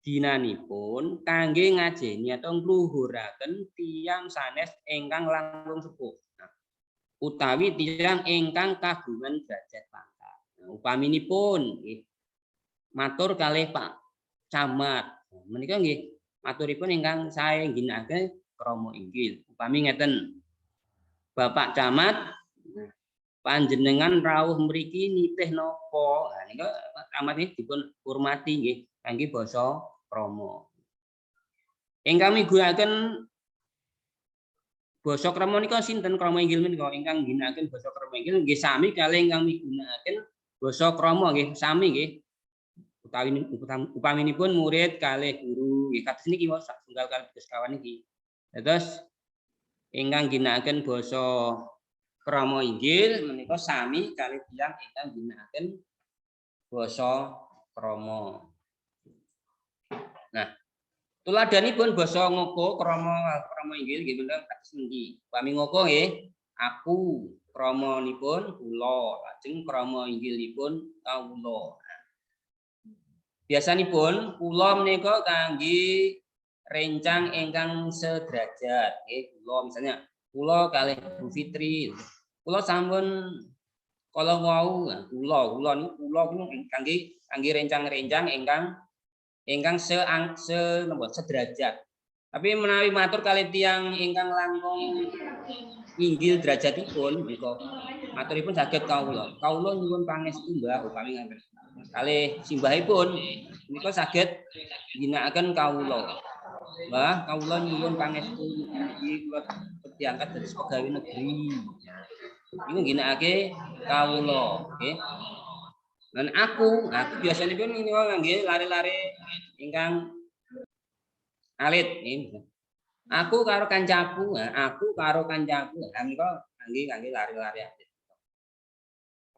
Dinanipun kangge ngajeni atau ngluhuraken tiyang sanes ingkang langkung sepuh. Nah, utawi tiyang ingkang kagungan derajat pangkat. Nah, upaminipun nggih matur kalih Pak Camat. Nah, menika nggih maturipun ingkang sae ngginakake krama inggil. Upami ngeten. Bapak Camat panjenengan rawuh mriki nitih napa? Nah, nika Camat nggih dipun hormati nggih kangge basa krama. Ingkang migunakaken basa krama nika sinten krama inggil menika ingkang ngginakaken basa krama inggil nggih sami kalih ingkang migunakaken basa krama nggih sami nggih. Utawi upaminipun murid kalih guru nggih kados niki wae satunggal kalih sekawan niki. Dados ingkang ngginakaken basa krama inggil menika sami kalih tiyang ingkang ngginakaken basa krama. Nah, tuladanipun basa Ngoko krama inggil nggih menika kados niki. Upami Ngoko nggih aku, kramanipun kula, lajeng krama inggilipun kawula. Biasanipun kula menika kangge rencang ingkang sederajat nggih. Kula misalnya kula kalih Bu Fitri. Kula sampun kala wau kula niku kangge rencang-rencang ingkang sederajat. Tapi menawi matur kali tiyang ingkang langkung inggil derajatipun menika maturipun saged kawula. Kawula nyuwun pangestu Mbah upami ngaten. Kalih simbahipun menika saged ginakaken kawula. Mbah, kawula nyuwun pangestu iki kula diangkat dados pegawai negeri. Niku ginakake kawula, nggih. Lan aku biasanipun menika nggih lare-lare ingkang alit nggih. Aku karo kancaku menika kangge lari-lari alit.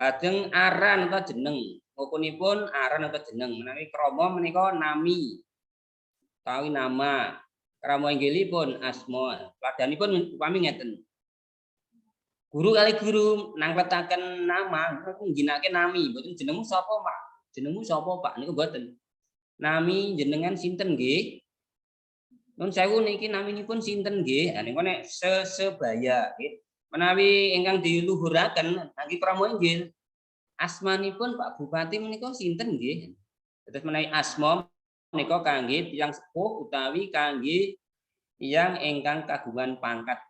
Lajeng aran atau jeneng, hukumipun aran atau jeneng menawi krama menika nami utawi nama, krama inggilipun asma. Teladanipun upami ngeten. Guru kali guru nangkletaken nama ngginakaken nami, mboten jenengmu sapa, Pak? Jenengmu sapa, Pak? Niku mboten. Nami jenengan sinten nggih? Nun sewu niki naminipun sinten nggih? Niku nek sesebaya nggih. Menawi ingkang diluhuraken nanging krama inggil. Asmanipun Pak Bupati menika sinten nggih? Terus menawi asma menika kangge tiyang sepuh utawi kangge tiyang ingkang kagungan pangkat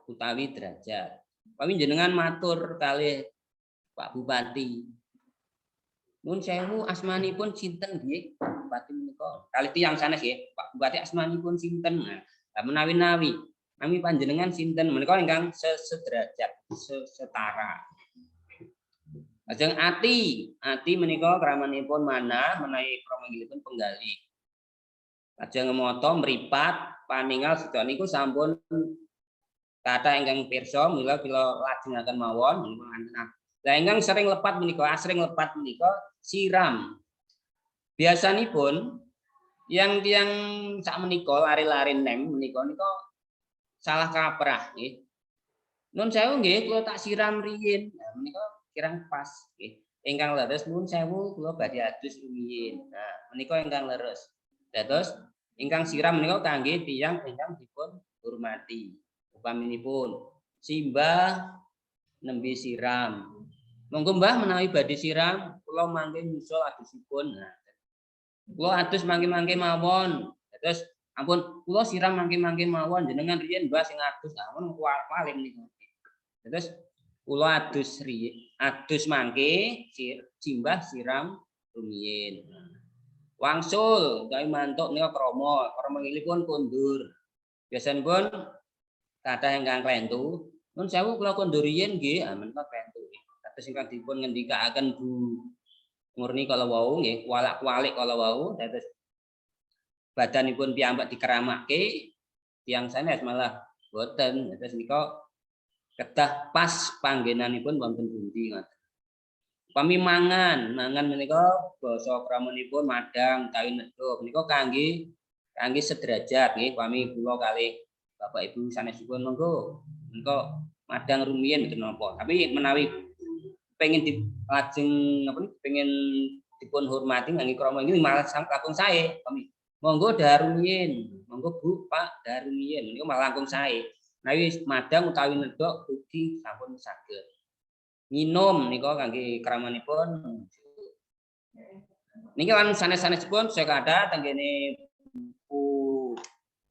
utawi derajat. Pami jenengan matur kalih Pak Bupati. Nun sewu asmanipun sinten nggih? Bupati menika. Kalih tiyang sanes nggih, Pak Bupati asmanipun sinten? Nah, menawi nami panjenengan sinten menika ingkang sederajat, setara. Lajeng ati menika kramanipun manah menawi krama inggilipun penggali. Lajeng mata mripat paningal sedaya niku sampun kata ingkang pirsa mila kula lajengaken mawon lah ingkang sering lepat menika siram. Biasanipun yang sak menika lari-lari nem menika salah kaprah nggih. Nun sewu nggih kula tak siram riyin. Nah menika kirang pas nggih. Ingkang leres nuwun sewu kula badhe adus rumiyin. Nah menika ingkang leres. Dados ingkang siram menika kangge tiyang ingkang dipun hormati. Upaminipun simbah nembe siram. Monggo Mbah menawi badhe siram kula mangke nyusul adusipun. Nah, kula adus mangke-mangke mawon. Terus ampun kula siram mangke-mangke mawon jenengan riyen Mbah sing adus. Ampun kuwalin niku. Terus kula adus mangke simbah siram rumiyin. Wangsul gawe mantuk nika krama inggilipun kondur. Biasanipun kathah ingkang klentu, nun sewu kula kondur riyin nggih, menika klentu. Kados ingkang dipun ngendikaaken Bu Murni kala wau nggih, kuwalak-kuwalik kala wau, dados badanipun piyambak dikeramake, tiyang sanes malah boten. Dados nika kedah pas panggenanipun wonten pundi ngoten. Upami mangan menika basa kramanipun madang utawi nedha menika kangge sederajat nggih, upami kula kalih Bapak Ibu sanesipun monggo menika madang rumiyin mboten napa. Tapi menawi pengen pengen dipun hormati ngangge krama ini malah langkung sae. Monggo darumiyin, monggo Bu, Pak darumiyin menika malah langkung sae. Menawi madang utawi nedhok ugi sampun saged. Minum nika kangge kramanipun. Niki lan sanes-sanesipun saya kathah tenggene buku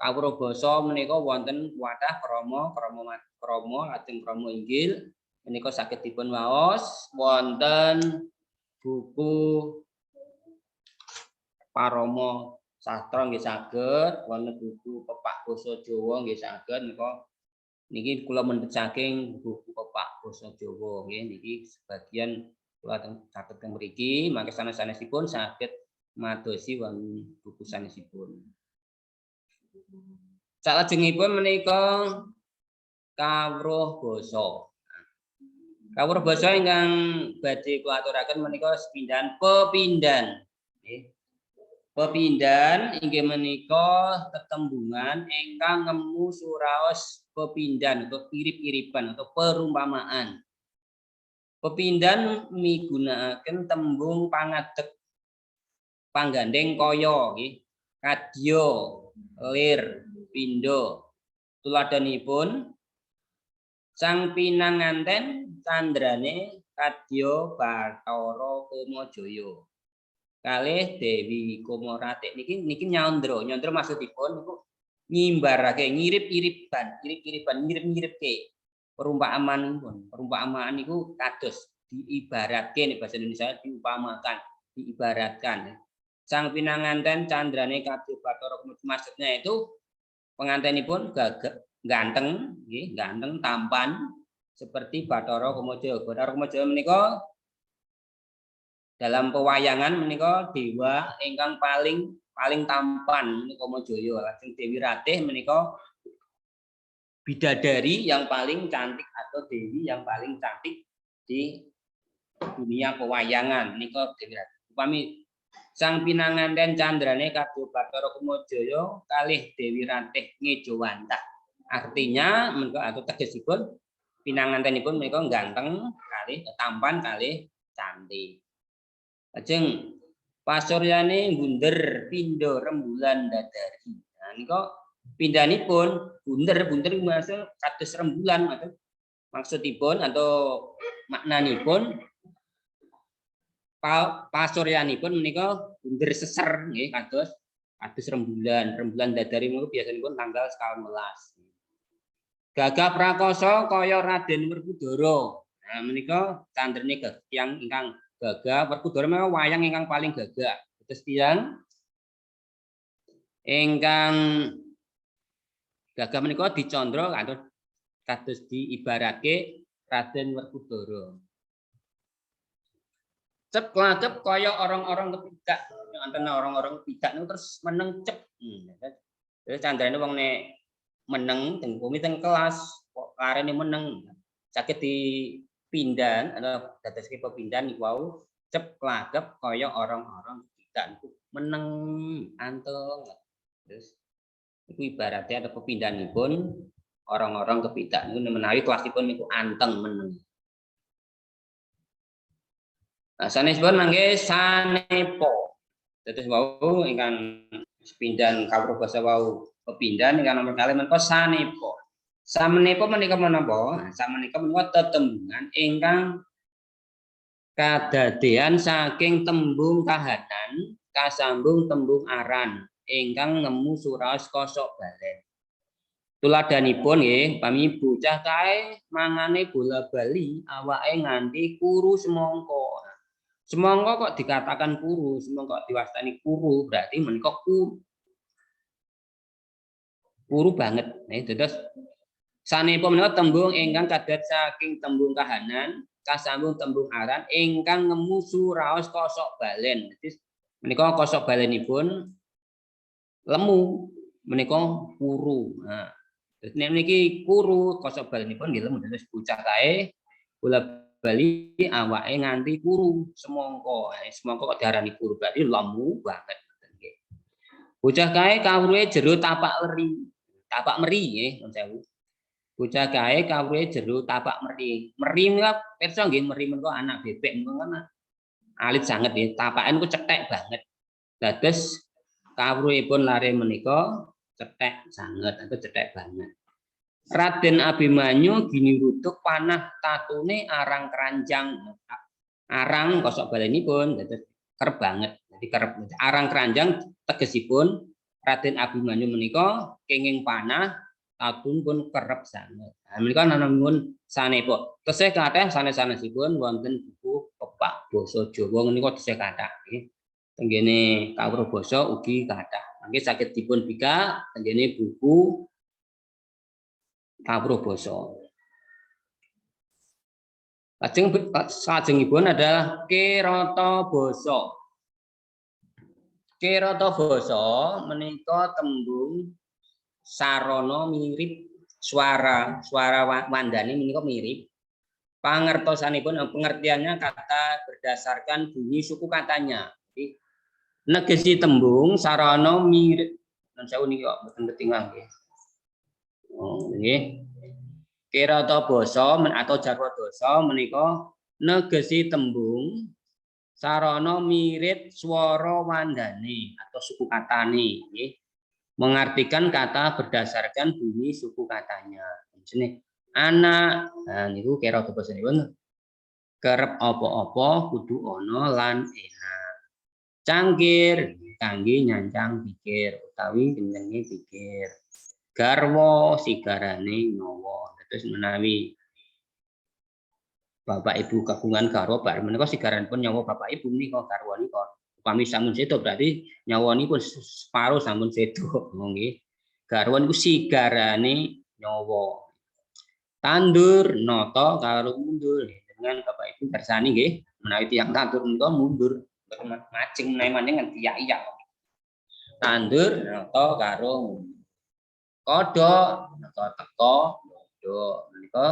kawruh basa menika wonten kuatah krama lajeng krama inggil menika saged dipun waos wonten buku Parama Sastra nggih saged, wonten buku Pepak Basa Jawa nggih saged menika niki kula mendhet saking buku Pepak Basa Jawa nggih niki sebagian kula catet teng mriki mangke sanes-sanesipun saged madosi wonten buku sanesipun. Salajengipun menika kawruh basa. Kawruh basa ingkang badhe kula aturaken menika sepindhahan pepindhan. Pepindhan inggih menika tetembungan ingkang ngemu suraos pepindhan atau irip-iripan atau perumpamaan. Pepindhan migunakaken tembung pangadeg panggandeng kaya nggih. Kadya, lir, pindha. Tuladhanipun Sang Pinanganten candrane kadya Bathara Kamajaya. kalih Dewi Komorate niki nyandra maksudipun niku ngimbarake ngirip-ngiripke perumpamaan niku kados diibaratke nek bahasa Indonesia diumpamakan diibaratkan sang pinanganten candrane kadya Bathara maksudnya itu pengantenipun ganteng nggih ganteng tampan seperti Bathara Kamaja. Bathara Kamaja menika dalam pewayangan menika dewa ingkang paling tampan menika Kamajaya. Lajeng Dewi Ratih menika bidadari yang paling cantik atau dewi yang paling cantik di dunia pewayangan menika Dewi Ratih. Upami sang pinanganten candrane kadya Bathara Kamajaya kalih Dewi Ratih ngejawantah. Artinya menika atau tegesipun pinangantenipun menika ganteng kalih tampan kalih cantik. Lajeng pasuryane bunder pindha rembulan dadari. Nah nika pindhanipun bunder maksud kados rembulan maksudipun atau maknanipun pasuryanipun menika bunder seser nggih kados rembulan dadari menika biasanipun tanggal 11. Gagah prakoso kaya Raden Werkudara. Nah menika candrene tiyang ingkang gagah Werkudara menika wayang ingkang paling gagah. Terus tiyang ingkang gagah menika dicandra kados diibaratke Raden Werkudara. Cep klakep kaya orang-orang kepidak. Wonten orang-orang kepidak niku terus meneng cep. Terus candrane wong nek meneng teng kelas kok karene meneng saged dipindhan atau dadoske pepindhan niku wau cep klagep kaya orang-orang kepidak niku meneng anteng. Terus niku ibaratnya atau pepindhanipun orang-orang kepidak niku menawi kelasipun niku anteng meneng. Nah, sanesipun mangke sanepa. Dados wau ingkang sepindhan kawruh basa wau pepindhan ingkang nomor kalih menika sanepa. Samenepa menika menapa? Samenepa menika tetembungan ingkang kadadean saking tembung kahanan kasambung tembung aran ingkang ngemu suraos kosok balen. Tuladanipun nggih, pami bocah kae mangane bola bali awake nganti kuru semangka. Semangka kok dikatakan kuru, semangka kok diwastani kuru, berarti menika kuru banget. Nah, terus sanepa menika tembung ingkang kadat saking tembung kahanan kasambung tembung aran ingkang ngemu suraos kosok balen. Jadi menika kosok balenipun lemu, menika kuru. Nah, terus niki kuru kosok balenipun nggih lemu terus bocah kae bola bali awake nganti kuru semangka. Semangka kok diarani kuru berarti lemu banget nggih. Bocah kae kawruhe jero tapak meri nggih, nuwun sewu. Bocah kae kawruhe jero tapak meri. Meri menika pirsa nggih, meri menika anak bebek menika kan alit sanget nggih, tapake niku cethek banget. Dados kawruhipun lare menika cethek sanget atau cethek banget. Raden Abimanyu ginirutuk panah tatune arang keranjang. Arang kosok balenipun dados kerep banget. Jadi kerep arang keranjang tegesipun Raden Abimanyu menika kenging panah tatunipun kerep sanget. Nah menika namun sanepa. Tesih kathah sanes-sanesipun wonten buku pepak basa Jawa menika tesih kathah nggih. Tenggene kawruh basa ugi kathah. Mangke saged dipun bikak tenggene buku kawruh basa. Lajengipun adalah Kirata basa. Kirata basa menika tembung sarana mirip suara wandane menika mirip. Pangertosanipun pengertiannya kata berdasarkan bunyi suku katanya. Jadi negesi tembung sarana mirip. Lan saya niki kok mboten ketingal nggih. Oh, nggih. Kirata basa atau jarwa basa menika negesi tembung sarana mirip swara wandane atau suku katane nggih. Mengartikan kata berdasarkan bunyi suku katanya. Jenenge anak, nah niku kirata basa nipun kerep apa-apa kudu ana lan enak. Cangkir kangge nyancang pikir utawi kencenge pikir. Garwa sigarane nyawa. Terus menawi Bapak Ibu kagungan garwa bar menika sigaranipun nyawa Bapak Ibu menika garwa nika. Upami sampun sedo berarti nyawanipun separuh sampun sedo nggih. Garwa niku sigarane nyawa. Tandur nata karo mundur. Dengan Bapak Ibu kersani nggih menawi tiyang tandur menika mundur macing menawi maning kan iyak-iyak. Tandur nata karo mundur. Kodhok nata teka kodhok menika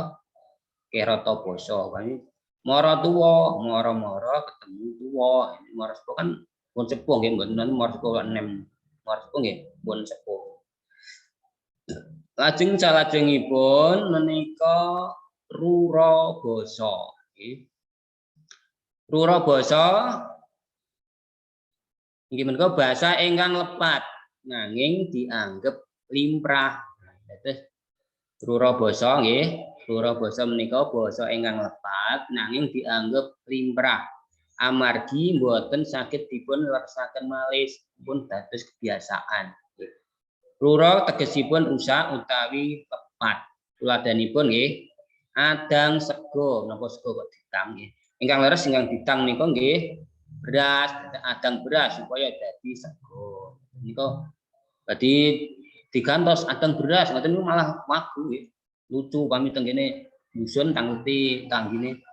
kerata basa kami mara tuwa mara-mara ketemu tuwa mara sepuh kan pun sepuh nggih mboten mara sepuh enem mara sepuh nggih pun sepuh. Lajeng salajengipun menika rura basa nggih. Rura basa inggih menika basa ingkang lepat nanging dianggep limrah. Dados rura basa nggih, rura basa menika basa ingkang lepat nanging dianggep limrah. Amargi mboten saged dipun leksaken malih pun dados kebiasaan. Rura tegesipun rusak utawi lepat. Tuladhanipun nggih, adang sego, napa sego kok ditang nggih. Ingkang leres ingkang ditang menika nggih beras, adang beras supaya dadi sego. Menika berarti digantos adang beras ngoten niku malah wagu nggih. Lucu pamit teng kene dusun tangti tanggine.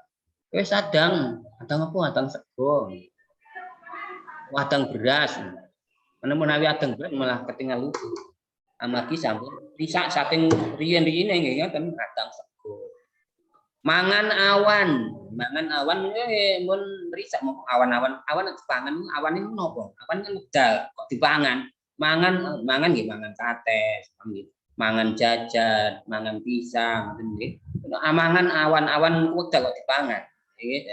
Wis adang apa? Adang sego. Adang beras. Menawi adang beras malah ketinggal lucu. Amargi sampun risak saking riyen-riyene nggih ngoten adang sego. Mangan awan nggih mun risak awan-awan dipangan awan niku napa? Awan kan medal kok dipangan. Mangan nggih mangan kates, mangan jajan, mangan pisang nggih. Mangan awan-awan wedal kok dipangan. Nggih.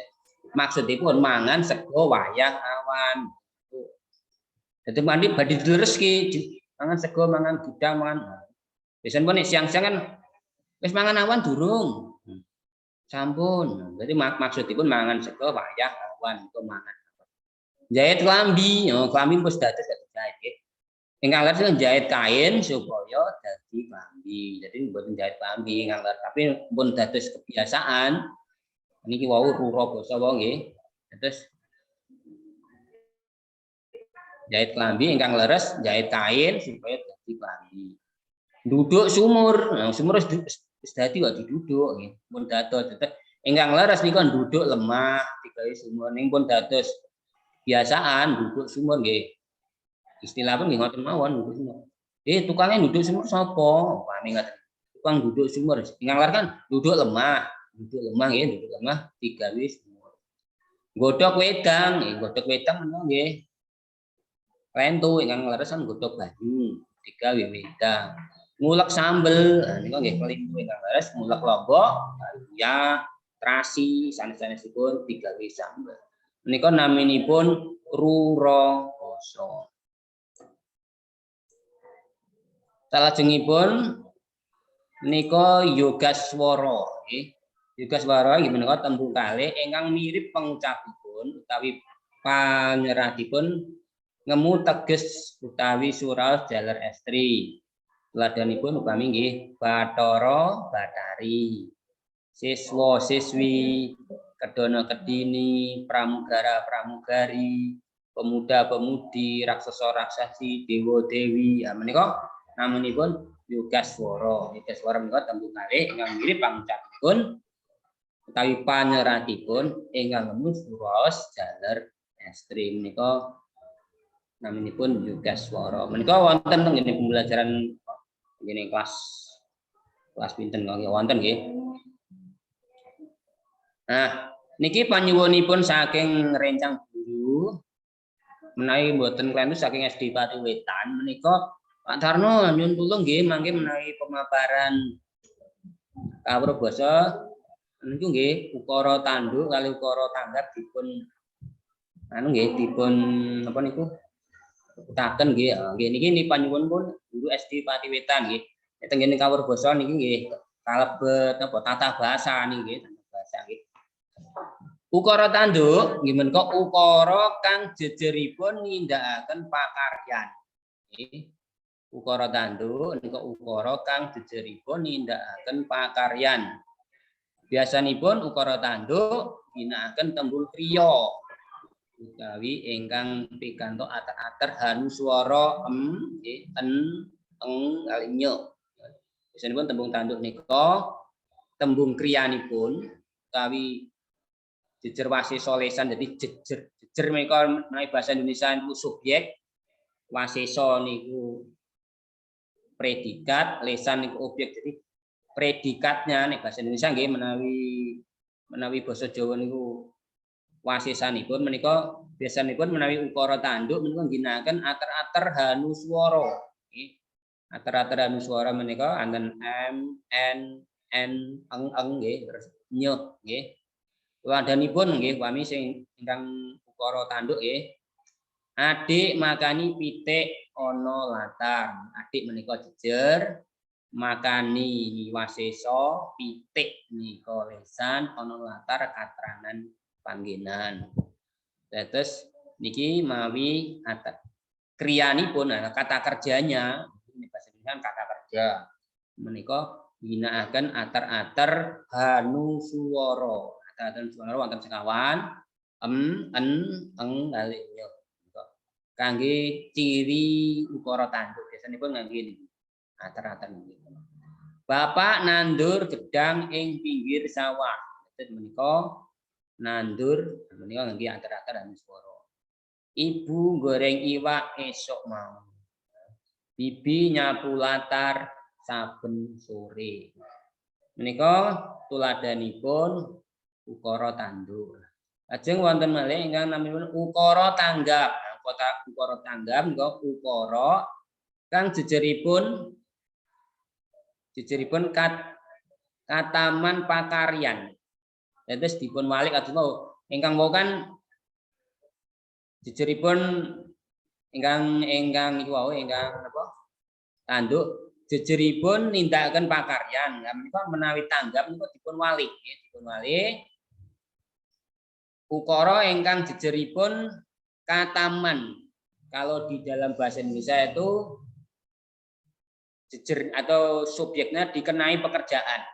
Maksudipun mangan sego wayah awan. Dadi mandi badhe dilereski mangan sego, mangan gudang, mangan. Biasane nek siang-siang kan wis mangan awan durung. Sampun. Jadi maksudipun mangan sego wayah awan itu mangan. Jahit klambi, klambi wis dados jahit nggih. Ingkang leres jahit kain supaya dadi klambi. Jadi mboten jahit klambi ingkang leres, tapi pun dados kebiasaan. Niki wau rura basa wae nggih. Terus jahit klambi ingkang leres jahit kain supaya dadi klambi. Duduk sumur, sumur wis dadi kok diduduk nggih. Pun dados ingkang leres nika duduk lemah digawe sumur ning pun dados biasaan duduk sumur nggih. Istilahipun nggih ngoten mawon duduk sumur. Tukangnya duduk sumur sapa? Pahami ngoten. Tukang duduk sumur. Ingkang leres kan duduk lemah nggih, duduk lemah digawe sumur. Godhog wedang, godhog wedang menawa nggih. Lentu ingkang leres kan godhog banyu digawe wedang. Ngulek sambel, niku nggih kelintu ingkang leres, ngulek lombok, ya, terasi, sanes-sanesipun digawe sambel. Menika naminipun rura basa. Salajengipun menika yogaswara, nggih. Yogaswara inggih menika tembung kalih ingkang mirip pangucapipun utawi panyeratipun ngemu teges utawi surau jaler estri. Tuladhanipun upami nggih Bathara Bathari, siswa siswi, kedana kedini, pramugara pramugari, pemuda pemudi, raksasa raksasi, dewa dewi. Menika namanipun yogaswara. Yogaswara menika tembung kalih ingkang mirip pangucapipun utawi panyeratipun ingkang ngemu surau jaler estri. Menika namanipun yogaswara. Menika wonten teng ngene pembelajaran ngene kelas pinten nggih wonten nggih. Nah, niki panyuwunipun saking rencang guru menawi mboten klentu saking SD Patiwetan menika Pak Tarno nyuwun tulung nggih mangke menawi pemaparan kawruh basa niku nggih ukara tanduk kali ukara tanggap dipun dipun apa niku utaken nggih. Nggih niki panyuwunipun guru SD Patiwetan nggih. Teng ngene kawruh basa niki nggih kalebet apa tata bahasa niki nggih, tata bahasa nggih. Ukara tanduk nggih menika ukara kang jejeripun nindakaken pakaryan. Nggih. Ukara tanduk menika ukara kang jejeripun nindakaken pakaryan. Biasanipun ukara tanduk ginakaken tembung kriya utawi ingkang pikantuk ater-ater hanuswara nggih en kali nyuk. Biasanipun tembung tanduk nika tembung kriyanipun utawi jejer wasesa lesan jadi jejer menika menawi bahasa Indonesia niku subjek, wasesa niku predikat, lesan niku objek. Jadi predikatnya nek bahasa Indonesia nggih menawi basa Jawa niku wasesanipun menika biasanipun menawi ukara tanduk menika ngginakaken ater-ater hanuswara. Nggih. Ater-ater hanuswara menika wonten m, n, eng nggih, terus nyuh nggih. Tuladhanipun nggih wami sing ingkang ukara tanduk nggih. Adik makani pitik ana latar. Adik menika jejer, makani wasesa, pitik nika lesan, ana latar katrangan panggenan. Terus niki mawi kriyanipun kata kerjanya ini bahasa Indonesia kata kerja. Menika ginakaken ater-ater hanuswara. Ater-ater hanuswara wonten sekawan en, eng kali nyuh. Kangge ciri ukara tanduk biasanipun ngangge niki. Ater-ater niki. Bapak nandur gedang ing pinggir sawah. Dadi menika nandur menika ngangge ater-ater hanuswara. Ibu goreng iwak esok mau. Bibi nyapu latar saben sore. Menika tuladhanipun ukara tanduk. Lajeng wonten malih ingkang naminipun ukara tanggap. Kota ukara tanggap menika ukara kang jejeripun kataman pakaryan. Terus dipun walik kados ingkang wau kan jejeripun ingkang niku wau ingkang napa? Tanduk jejeripun nindakaken pakaryan. Lah menika menawi tanggap niku dipun walik nggih, dipun walik. Ukara ingkang jejeripun kataman. Kalau di dalam bahasa Indonesia itu jejer atau subjeknya dikenai pekerjaan.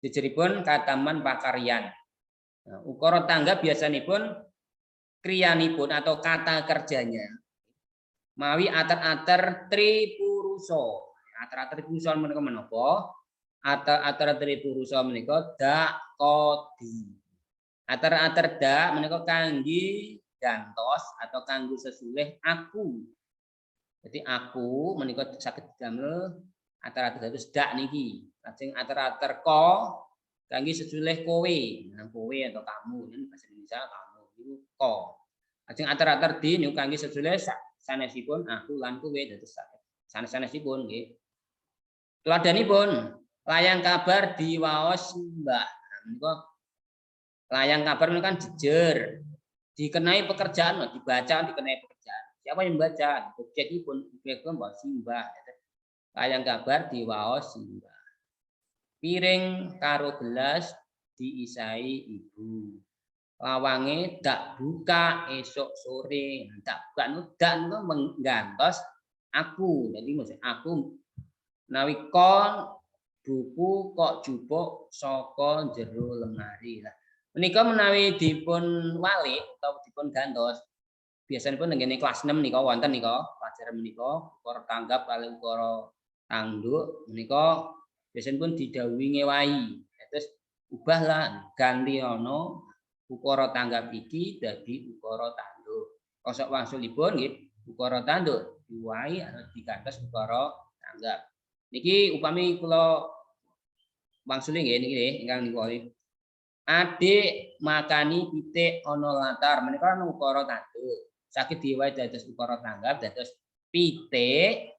Jejeripun kataman pakaryan. Nah, ukara tanggap biasanipun kriyanipun atau kata kerjanya mawi ater-ater tripurusa. Ater-ater tripurusa menika menapa? Ater-ater tripurusa menika dak kodi. Ater-ater dak menika kangge gantos atau kanggo sesulih aku. Jadi aku menika saged damel ater-ater dados dak niki. Lajeng ater-ater ko kangge sesulih kowe. Nah, kowe atau kamu ini bahasa Indonesia kamu niku ko. Lajeng ater-ater di niku kangge sesulih sanesipun aku lan kowe dados sanes-sanesipun nggih. Tuladhanipun layang kabar diwaos Mbak. Nah, menika layang kabar menika kan jejer. Dikenai pekerjaan, dibaca dikenai pekerjaan. Siapa yang membaca? Objekipun Mbak Simbah. Layang kabar diwaos Simbah. Piring karo gelas diisai ibu. Lawange dak buka esok sore. Dak buka nu dak niku menggantos aku. Jadi maksud aku menawi kon buku kok jupuk saka jero lemari. Lah menika menawi dipun walik atau dipun gantos biasanipun nggene kelas 6 nika wonten nika pelajaran menika ukara tanggap kali ukara tanduk menika biasanipun didhawuhi ngewahi. Terus ubahlah ganti ana ukara tanggap iki dadi ukara tanduk. Kosok wangsulipun nggih ukara tanduk diwahi atau digantos ukara tanggap. Niki upami kula wangsuli nggih niki ingkang niku adik makani pitik ana latar menika ukara tanduk. Saged diwahi dados ukara tanggap dados pitik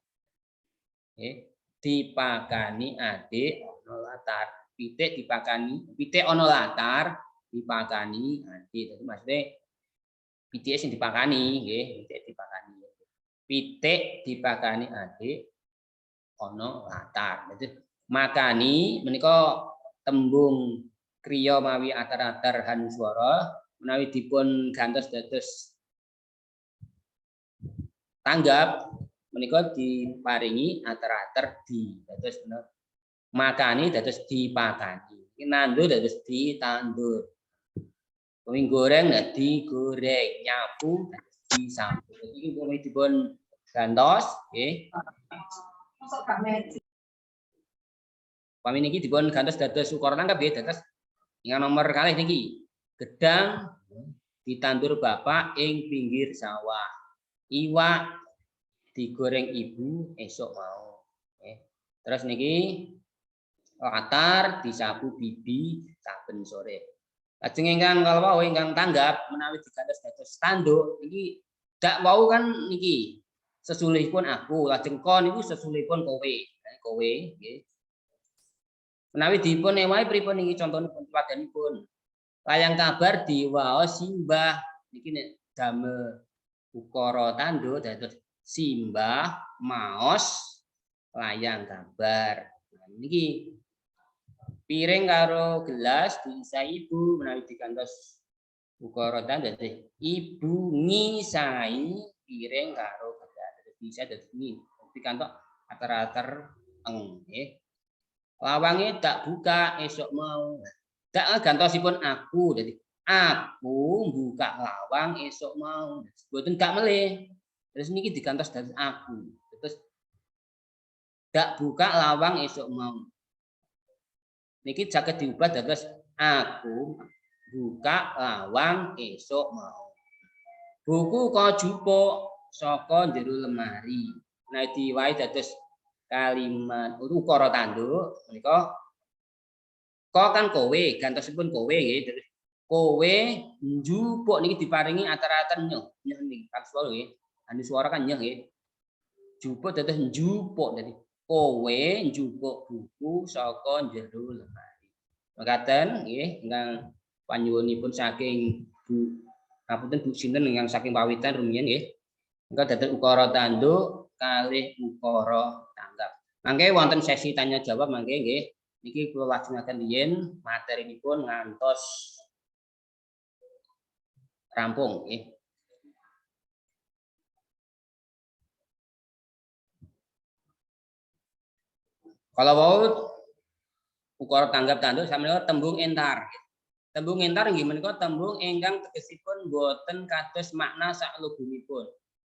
nggih dipakani adik ana latar. Pitik dipakani pitik ana latar dipakani adik. Dadi maksude pitik sing dipakani nggih, pitik dipakani. Pitik dipakani adik ana latar. Dadi makani menika tembung kriya mawi atar-atar hanuswara menawi dipun gantos dados tanggap menika diparingi atar-atar di dados makani dados dipakani. Nandur dados ditandur. Kami goreng dadi goreng, nyapu dados disapu. Iki kami dipun gantos nggih. Pami niki dipun gantos dados ukara tanggap nggih dados ingkang nomor kalih niki. Gedang ditandur bapak ing pinggir sawah. Iwak digoreng ibu esok mau. Terus niki latar disapu bibi saben sore. Lajeng ingkang kalawau ingkang tanggap menawi digantos dados tanduk niki dak wau kan niki sesulihipun aku, lajeng kon niku sesulihipun kowe. Kowe nggih. Menawi dipun ewahi pripun niki contonipun tuladhanipun. Layang kabar diwaos simbah niki nek damel ukara tanduk dados simbah maos layang kabar. Nah, niki piring karo gelas diisai ibu menawi digantos ukara tanduk ibu ngisai piring karo gelas bisa dadi dikantok atar-atar nggih. Lawange tak buka esok mau. Tak gantosipun aku jadi aku buka lawang esok mau. Mboten gak melih. Terus niki digantos dari aku. Terus dak buka lawang esok mau. Niki saged diubah dados aku buka lawang esok mau. Buku kok jupuk saka jero lemari. Nah diwahi dados kalimat ukara tanduk menika kok kan kowe gantosipun kowe nggih. Kowe njupuk niki diparingi atar-atar nyeh niki kaswara nggih. Anu swara kan nyeh nggih. Jupuk dados njupuk dadi kowe njupuk buku saka jero lemari. Mekaten nggih ingkang panyuwunipun saking Bu ngapunten Bu sinten ingkang saking pawitan rumiyin nggih. Engko dados ukara tanduk kalih ukara tanggap. Mangke wonten sesi tanya jawab mangke nggih. Niki kula lajengaken riyin materinipun ngantos rampung nggih. Kalau mau ukara tanggap tanduk sampeyan tembung entar. Tembung entar nggih menika tembung ingkang tegesipun boten kados makna saklebunipun.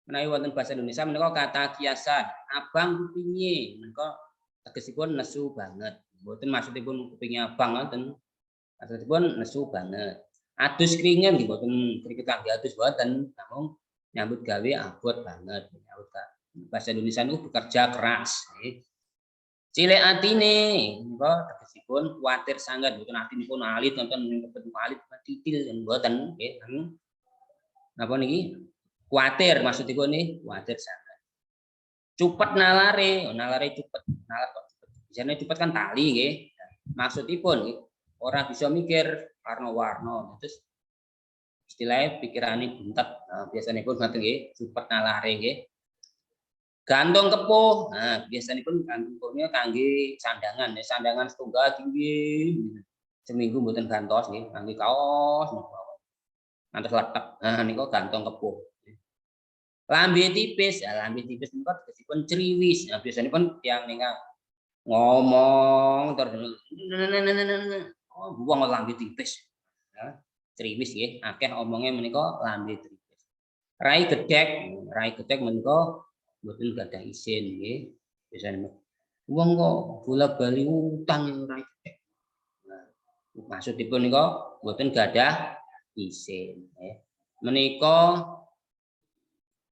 Menawi wonten basa Indonesia menika kata kiasan, abang kupinge menika tegesipun nesu banget. Mboten maksudipun kupinge abang ngoten. Maksudipun nesu banget. Adus keringan nggih mboten krikit kangge adus mboten, namung nyambut gawe abot banget. Bahasa Indonesia niku bekerja keras nggih. Cilik atine menika tegesipun kuwatir sanget mboten atinipun alit nonton kepen alit titil mboten nggih. Napa niki? Kuwatir maksudipun nih kuwatir sangat. Cupet nalare, nalare cupet, nalar kok cupet. Biasanya cupet kan tali nggih. Maksudipun nggih, ora bisa mikir warna-warna. Terus istilahnya pikirane buntet. Nah, biasanya pun ngoten nggih, cupet nalare nggih. Gantung kepuh. Nah, biasanya pun gantung kepuhnya kangge sandangan, ya sandangan setunggal tinggi. Seminggu mboten gantos nggih, kangge kaos. Ngantos letek. Nah, niku gantung kepuh. Lambe tipis, ya lambe tipis niku tegesipun ceriwis. Nah, biasanya pun tiyang ninggal ngomong terus oh buang lambe tipis. Ya, ceriwis nggih, akeh omongnya menika lambe tipis. Rai gedhek menika mboten gadah isin nggih. Biasane wong kok bola-bali utang rai gedhek. Nah, maksudipun nika mboten gadah isin nggih. Menika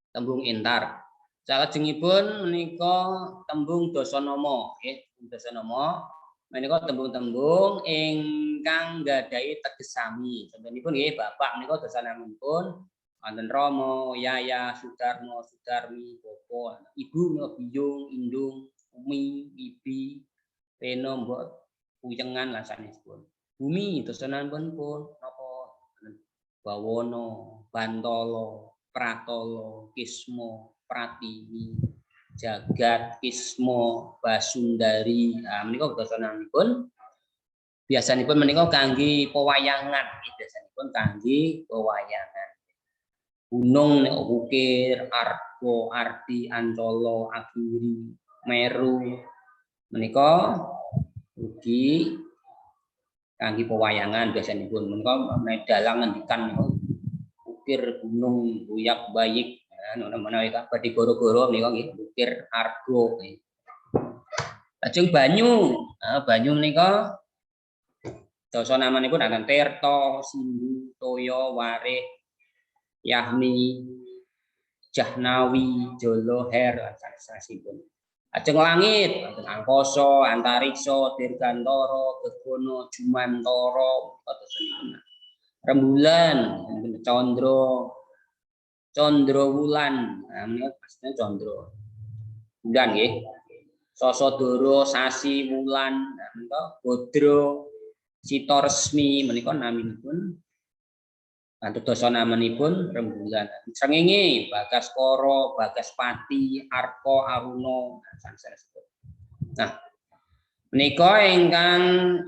tembung entar. Salajengipun menika tembung dasanama nggih. Dasanama menika tembung-tembung ingkang nggadhahi teges sami. Contonipun nggih bapak menika dasanamanipun wonten Rama, Yaya, Sudarmo, Sudarmi, Bopo, ibu menika biyung, indung, umi, bibi, reno, mbok, puyengan lan sanesipun. Bumi dasanipun napa? Bawono, Bantala, Pratala, Kisma, Pratini, Jagat, Kisma, Basundari. Nah, menika dasanipun biasanipun menika kangge pewayangan, biasanipun kangge pewayangan. Gunung nek ukir, argo, arti, ancolo, agiri, meru menika ugi kangge pewayangan biasanipun. Menika dalang ngendikan ukir gunung buyak bayik menawi badhe goro-goro menika nggih ukir argo. Lajeng banyu, banyu menika dasa namanipun akan Tirta, Sindhu, Toya, Warih, Yahmi, Jahnawi, Jolo, Her, lan sanesipun. Lajeng langit, wonten angkasa, antariksa, dirgantara, gegono, jumantara, kadosanipun. Rembulan, candra, candra wulan, menika maksudnya candra. Bulan nggih. Sasodara, sasi, wulan, menika Bodra, Sita resmi menika naminipun kanthi dasa namanipun rembulan. Srengenge Bagaskara, Bagaspati, Arka, Aruna, sanesipun. Nah, menika ingkang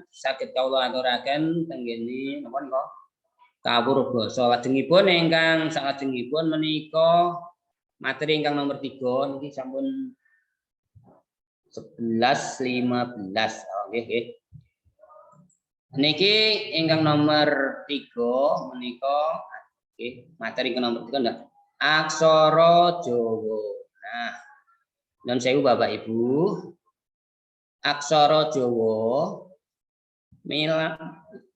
saged kawula aturaken tenggene napa nika kawruh basa. Lajengipun ingkang salajengipun menika materi ingkang nomor 3 niki sampun 11 15. Oh, nggih. Niki ingkang nomor 3 menika nggih materi ingkang nomor 3 ndak aksara Jawa. Nah, nun sewu Bapak Ibu. Aksara Jawa mila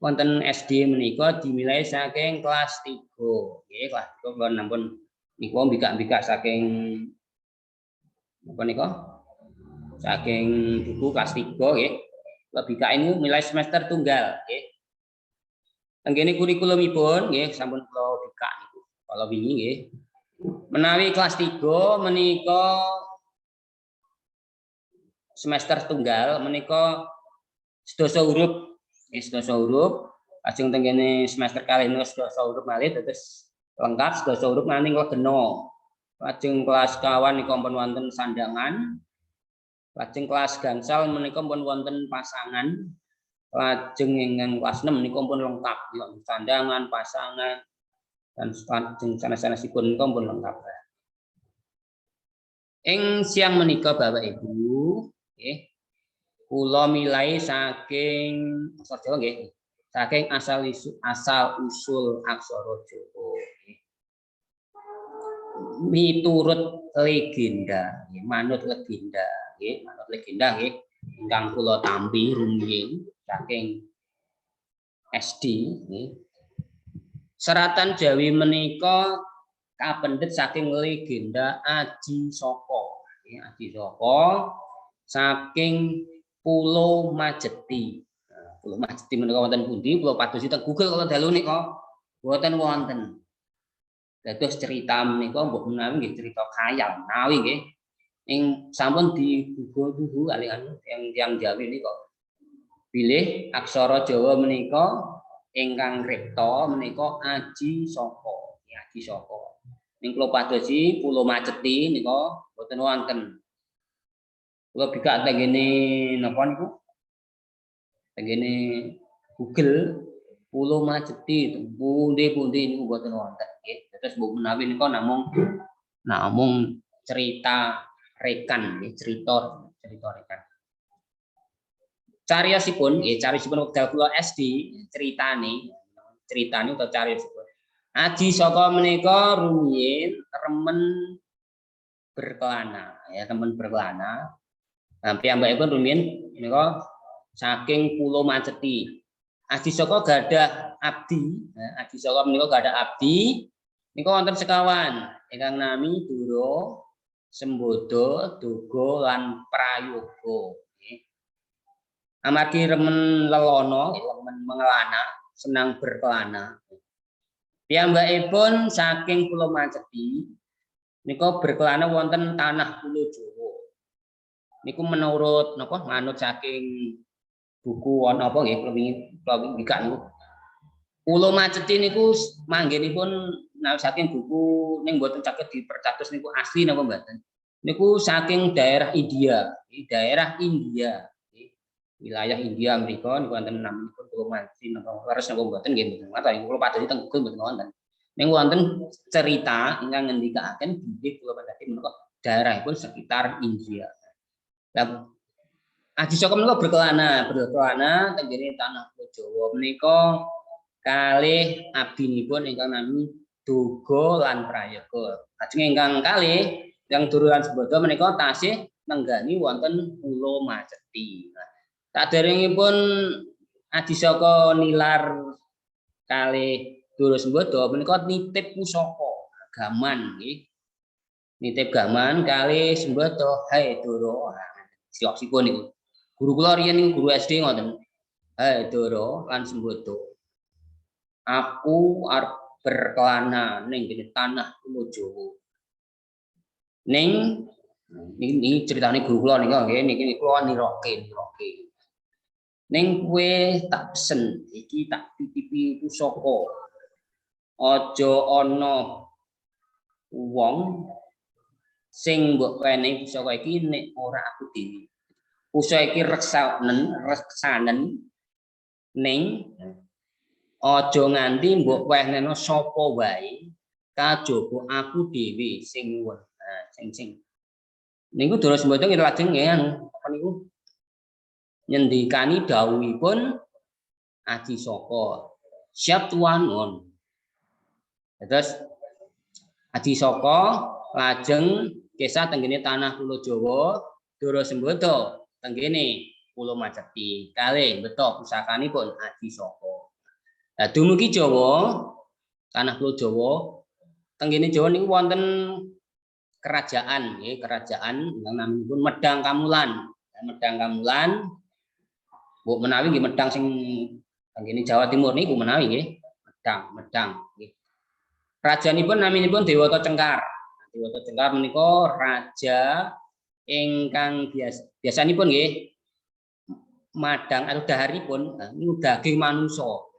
wonten SD menika dimulai saking kelas 3. Nggih, kelas 3 kula nampun niku mbikak-mbikak saking apa nika? Saking buku kelas 3 nggih. Bika ini nilai semester tunggal nggih. Tenggene kurikulumipun nggih sampun kula bika niku. Kalau wingi nggih. Menawi kelas 3 menika semester tunggal menika sedasa huruf nggih sedasa huruf. Lajeng tenggene semester kalih menika sedasa huruf malih terus lengkap sedasa huruf nganti legena. Lajeng kelas kawan nika pun wonten sandangan. Lajeng kelas gangsal menika pun wonten pasangan. Lajeng ingkang kelas 6 menika pun lengkap, sandangan, pasangan dan sanes-sanesipun menika pun lengkap. Ing siang menika Bapak Ibu, nggih. Kula milai saking aksara Jawa nggih. Saking asal usul aksara Jawa. Miturut legenda, manut legenda. Nggih, manut legenda nggih ingkang kula tampi rumiyin saking SD nggih. Seratan Jawi menika kapendhet saking legenda Aji Saka. Nggih, Aji Saka saking Pulo Majeti. Nah, Pulo Majeti menika wonten pundi? Kula padosi teng Google kalau dalu nika boten wonten. Dados cerita menika mbok menawi nggih cerita khayal menawi nggih. Ing sampun dibuku yang Jawi nika pilih aksara Jawa menika ingkang ripta menika Aji Saka. Aji Saka. Ning kula padosi Pulo Majeti nika boten wonten. Kula bikak tenggene napa niku? Tenggene Google Pulo Majeti pundi-pundi niku boten wonten nggih. Terus mbok menawi nika namung cerita rekan nggih, cerita rekan. Cariyosipun nggih, cariyosipun wekdal kula SD ceritane utawa cariyosipun. Aji Saka menika rumiyin remen berkelana, ya temen berkelana. Nah, piyambakipun rumiyin menika saking Pulo Majeti. Aji Saka gadah abdi, Aji Saka menika gadah abdi nika wonten sekawan ingkang nami Dura, Sembodo, Dogo lan Prayoga. Amargi remen lelono, remen mengelana, senang berkelana. Piyambakipun saking Pulo Majeti niku berkelana wonten tanah Pulo Jawa. Niku menurut napa manut saking buku ana apa nggih kula bikak niku. Pulo Majeti niku manggenipun saking buku ning mboten saged dipercatus niku asli napa mboten. Niku saking daerah India, wilayah India mriku niku wonten naminipun Pulau Madri napa leres napa mboten nggih mboten ngerti kula padhani teng Google mboten wonten. Ning wonten cerita ingkang ngendikaken bilih Pulau Madri menika daerahipun sekitar India. Lah Aji Saka menika berkelana teng kene tanah Pulau Jawa menika kalih abdinipun ingkang nami Duga lan Prayoga. Lajeng ingkang kalih yang Durulan Sembada menika tasih nenggani wonten Pulau Majeti. Nah, saderengipun Aji Saka nilar kalih Dura Sembada menika nitip pusaka gaman nggih. Nitip gaman kalih Sembada, "Hai Dura." Siok-sikon niku. Guru kula riyen niku guru SD ngoten. "Hai Dura lan Sembada. Aku arep berkelana ning kene tanah Pulau Jawa. Ning ini ceritane guru kula niku nggih niki kula niroke. Ning kowe tak pesen iki tak titipi pusaka. Aja ana wong sing mbok wenehi pusaka iki nek ora aku dhewe. Pusaka iki reksanen ning aja nganti mbok wehneno sapa wae kajaba aku dhewe sing nuwun. Nah, sing niku Dura Sembada lajeng nggih apa niku nyendikani dawuhipun Aji Saka. Siap tuan ngon. Terus Aji Saka lajeng kesah tenggene tanah Pulau Jawa, Dura Sembada tenggene Pulau Majeti. Kalih beto pusakanipun Aji Saka. Nah, dumugi Jawa, tanah Pulau Jawa, tenggene Jawa niku wonten kerajaan nggih, kerajaan yang naminipun Medang Kamulan. Medang Kamulan mbok menawi nggih medang sing tenggene Jawa Timur niku menawi nggih, medang nggih. Rajanipun naminipun Dewata Cengkar. Dewata Cengkar menika raja ingkang biasanipun nggih madang atau daharipun niku daging manusa.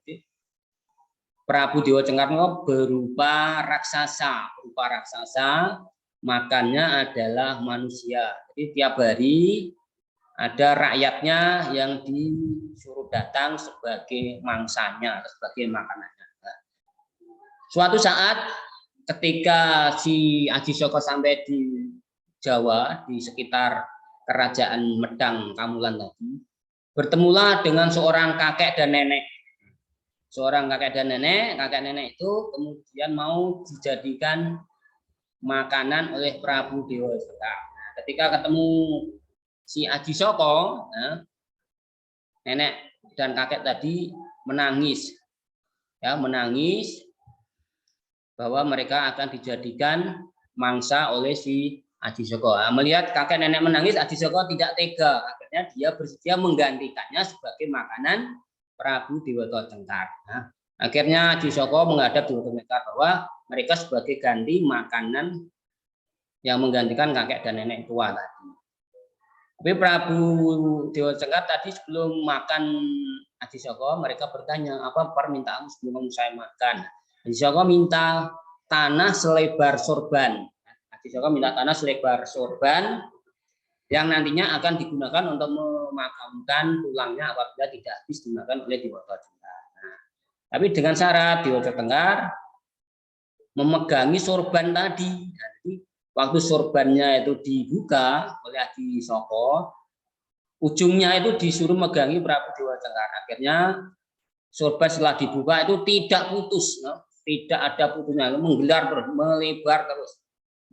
Prabu Dewa Cengkar berupa raksasa, makannya adalah manusia. Jadi tiap hari ada rakyatnya yang disuruh datang sebagai mangsanya, sebagai makanannya. Nah, suatu saat ketika si Aji Saka sampai di Jawa, di sekitar kerajaan Medang Kamulan tadi, bertemulah dengan seorang kakek dan nenek. Seorang kakek nenek itu kemudian mau dijadikan makanan oleh Prabu Dewa Cengkar. Nah, ketika ketemu si Aji Saka, nenek dan kakek tadi menangis, menangis bahwa mereka akan dijadikan mangsa oleh si Aji Saka. Nah, melihat kakek nenek menangis, Aji Saka tidak tega. Akhirnya dia bersedia menggantikannya sebagai makanan Prabu Dewata Cengkar. Nah, akhirnya Aji Saka menghadap Dewata Cengkar bahwa mereka sebagai ganti makanan yang menggantikan kakek dan nenek tua tadi. Tapi Prabu Dewata Cengkar tadi sebelum makan Aji Saka, mereka bertanya, apa permintaanmu sebelum saya makan? Aji Saka minta tanah selebar sorban. Aji Saka minta tanah selebar sorban yang nantinya akan digunakan untuk memakamkan tulangnya apabila tidak habis digunakan oleh Dewata Cengkar. Nah, tapi dengan syarat Dewata Cengkar memegangi sorban tadi. Nah, jadi waktu sorbannya itu dibuka oleh Aji Saka, ujungnya itu disuruh megangi Prabu Dewata Cengkar. Akhirnya sorban setelah dibuka itu tidak putus, tidak ada putusnya, menggelar terus,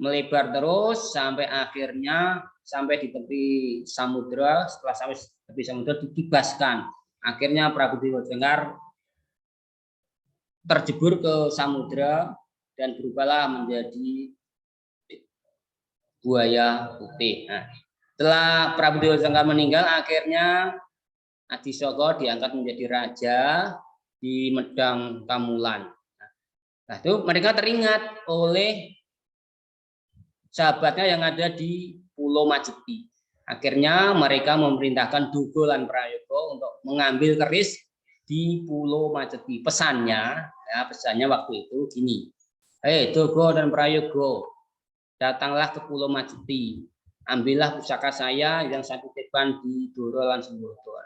melebar terus sampai akhirnya sampai di tepi samudra. Setelah sampai tepi samudra dikibaskan. Akhirnya Prabu Dewata Cengkar terjebur ke samudra dan berubahlah menjadi buaya putih. Nah, setelah Prabu Dewata Cengkar meninggal, akhirnya Aji Saka diangkat menjadi raja di Medang Kamulan. Nah, itu mereka teringat oleh sahabatnya yang ada di Pulau Majeti. Akhirnya mereka memerintahkan Duga lan Prayoga untuk mengambil keris di Pulau Majeti. Pesannya waktu itu gini, Duga dan Prayoga, datanglah ke Pulau Majeti, ambillah pusaka saya yang saya titipkan di Dura lan Sembada.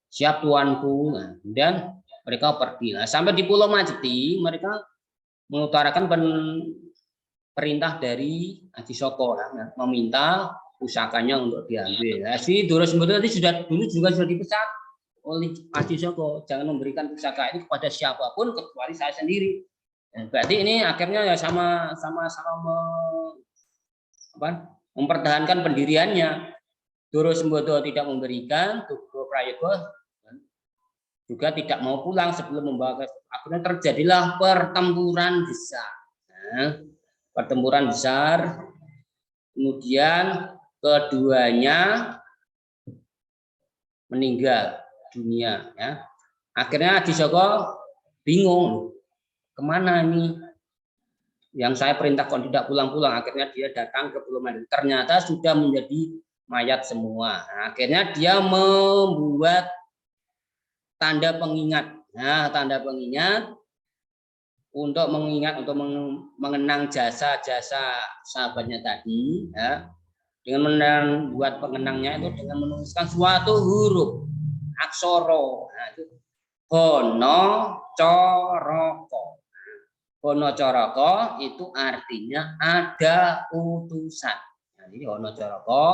siap tuanku. Nah, kemudian mereka pergi. Nah, sampai di Pulau Majeti mereka mengutarakan perintah dari Aji Soko, nah, meminta pusakanya untuk diambil. Nah, si Doro Sembada tadi dulu juga sudah dipecat oleh Aji Soko, jangan memberikan pusaka ini kepada siapapun kecuali saya sendiri. Nah, berarti ini akhirnya ya sama-sama mempertahankan pendiriannya. Doro Sembada tidak memberikan, Tugu Prayogo juga tidak mau pulang sebelum membawa. Akhirnya terjadilah pertempuran besar. Nah, pertempuran besar, kemudian keduanya meninggal dunia. Ya. Akhirnya Aji Soko bingung, kemana ini? Yang saya perintahkan tidak pulang-pulang. Akhirnya dia datang ke Pulau Majeti. Ternyata sudah menjadi mayat semua. Nah, akhirnya dia membuat tanda pengingat. Nah, tanda pengingat untuk mengingat, untuk mengenang jasa-jasa sahabatnya tadi, ya, dengan membuat pengenangnya itu dengan menuliskan suatu huruf aksara. Nah, itu Hono Coroko. Hono Coroko itu artinya ada utusan. Jadi Hono Coroko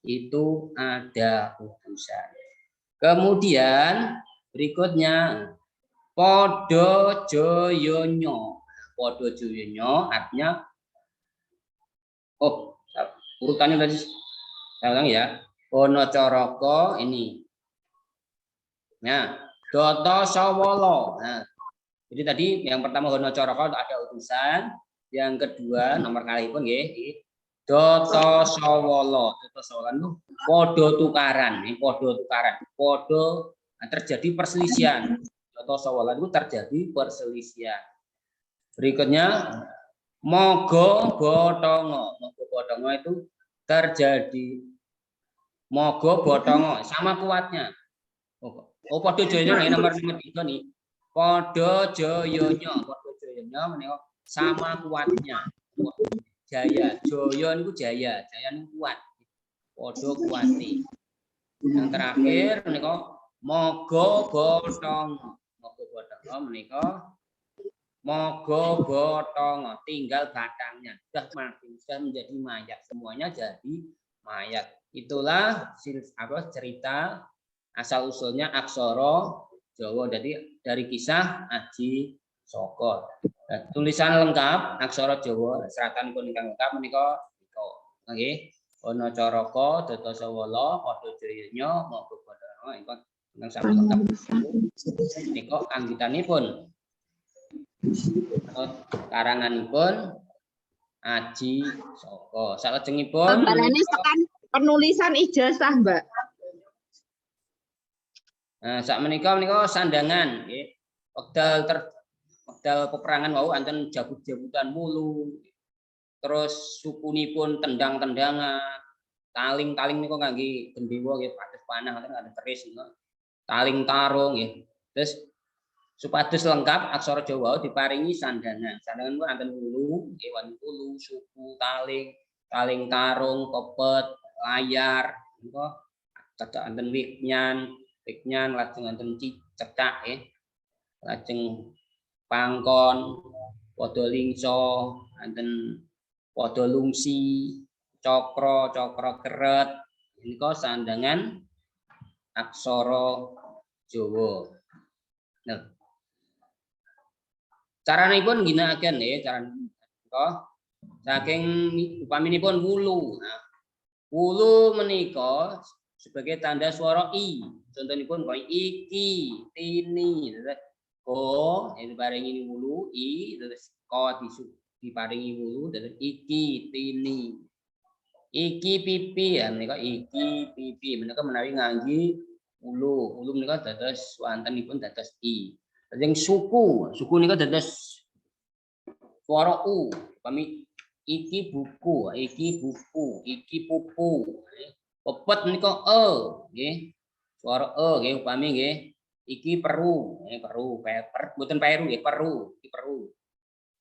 itu ada utusan. Kemudian berikutnya Podo Joyonyo. Podo Joyonyo artinya, urutannya tadi saya ulang ya. Hono Coroko ini. Nah, Doto Sawolo. Nah, jadi tadi yang pertama Hono Coroko ada utusan, yang kedua nomor kali pun nggih Doto Sawolo. Doto Sawolo itu podo tukaran, ini podo tukaran. Podo terjadi perselisihan. Doto Sawolo itu terjadi perselisihan. Berikutnya Mogo Botongo. Mogo Botongo itu terjadi Mogo Botongo sama kuatnya. Podo Joyonyo ini nomor 3 nih. Podo Joyonyo, Podo Joyonyo sama kuatnya. Jaya, Joyo itu jaya, jaya itu kuat. Podo kuati. Yang terakhir menika Mogo Botongo. Mogo Botongo menika Mogo Botongo, tinggal batangnya. Sudah mati, sudah menjadi mayat. Semuanya jadi mayat. Itulah cerita asal usulnya aksara Jawa. Jadi dari kisah Aji Soko. Nah, tulisan lengkap aksara Jawa seratan pun ingkang lengkap menika nggih. Hono Coroko, Doto Sawolo, Podo Joyonyo, Mogo Botongo ingkang sami lengkap. Menika anggitanipun karanganipun Aji Soko. Salajengipun penulisan ijazah, Mbak. Nah, sak menika sandangan nggih. Wekdal peperangan wau anten jabut-jabutan mulu. Terus sukunipun tendang-tendangan. Taling-taling niku kangge gendewa nggih pados panah ngoten ada keris niku. Taling tarung nggih. Terus supados lengkap aksara Jawa diparingi sandangan. Sandangan niku anten wulu, nggih wonten wulu, suku, taling tarung, pepet, layar niku cedak anten wignan, lajeng anten cecak nggih. Lajeng pangkon, padha lingso, anten padha lungsi, cokro keret. Niku sandangan aksara Jawa. Nah, caranipun ginakaken nggih, caranipun saking upaminipun wulu. Nah, wulu menika sebagai tanda suara i. Contohipun kaya iki, tini, ko itu paringi wulu, i terus ko diparingi wulu terus iki, tini. Iki pipi ya menika iki pipi menika menawi ngangge wulu. Wulu menika dados wontenipun dados i. Lajeng suku nika dados suara u. Kami iki buku, iki pupu. Pepet menika e nggih. Suara e nggih upami nggih. Iki peru, mboten peru nggih, iki peru.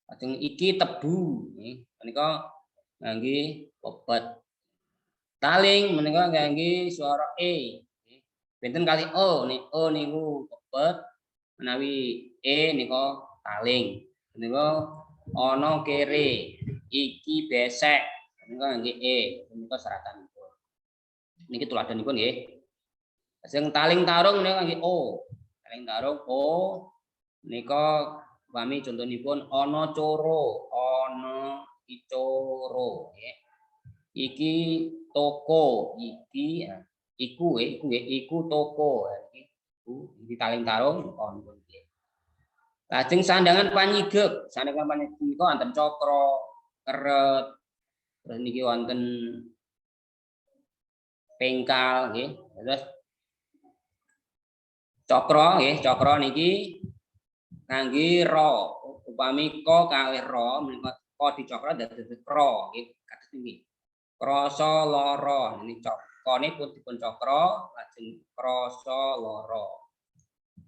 Lajeng iki tebu nggih. Menika ngangge pepet. Taling menika ngangge suara e. Benten kali O niku pepet menawi E nika taling. Menika ana kere iki besek menika nggih E menika seratanipun. Niki tuladanipun nggih. Sing taling tarung menika nggih O. Taling tarung O nika upami contonipun ana coro, ana icoro nggih. Iki toko, iki iku toko. Iki taling tarung on nggih. Lajeng sandangan panyigek, sandangan panyigek niku wonten cakra, keret, terus niki wonten pengkal nggih. Terus cakra nggih, cakra niki kangge ro. Upami ko kalih ro menika ko dicakra dados kro nggih kados niki. Krasa lara niki cakone pun dipun cakra lajeng krasa lara.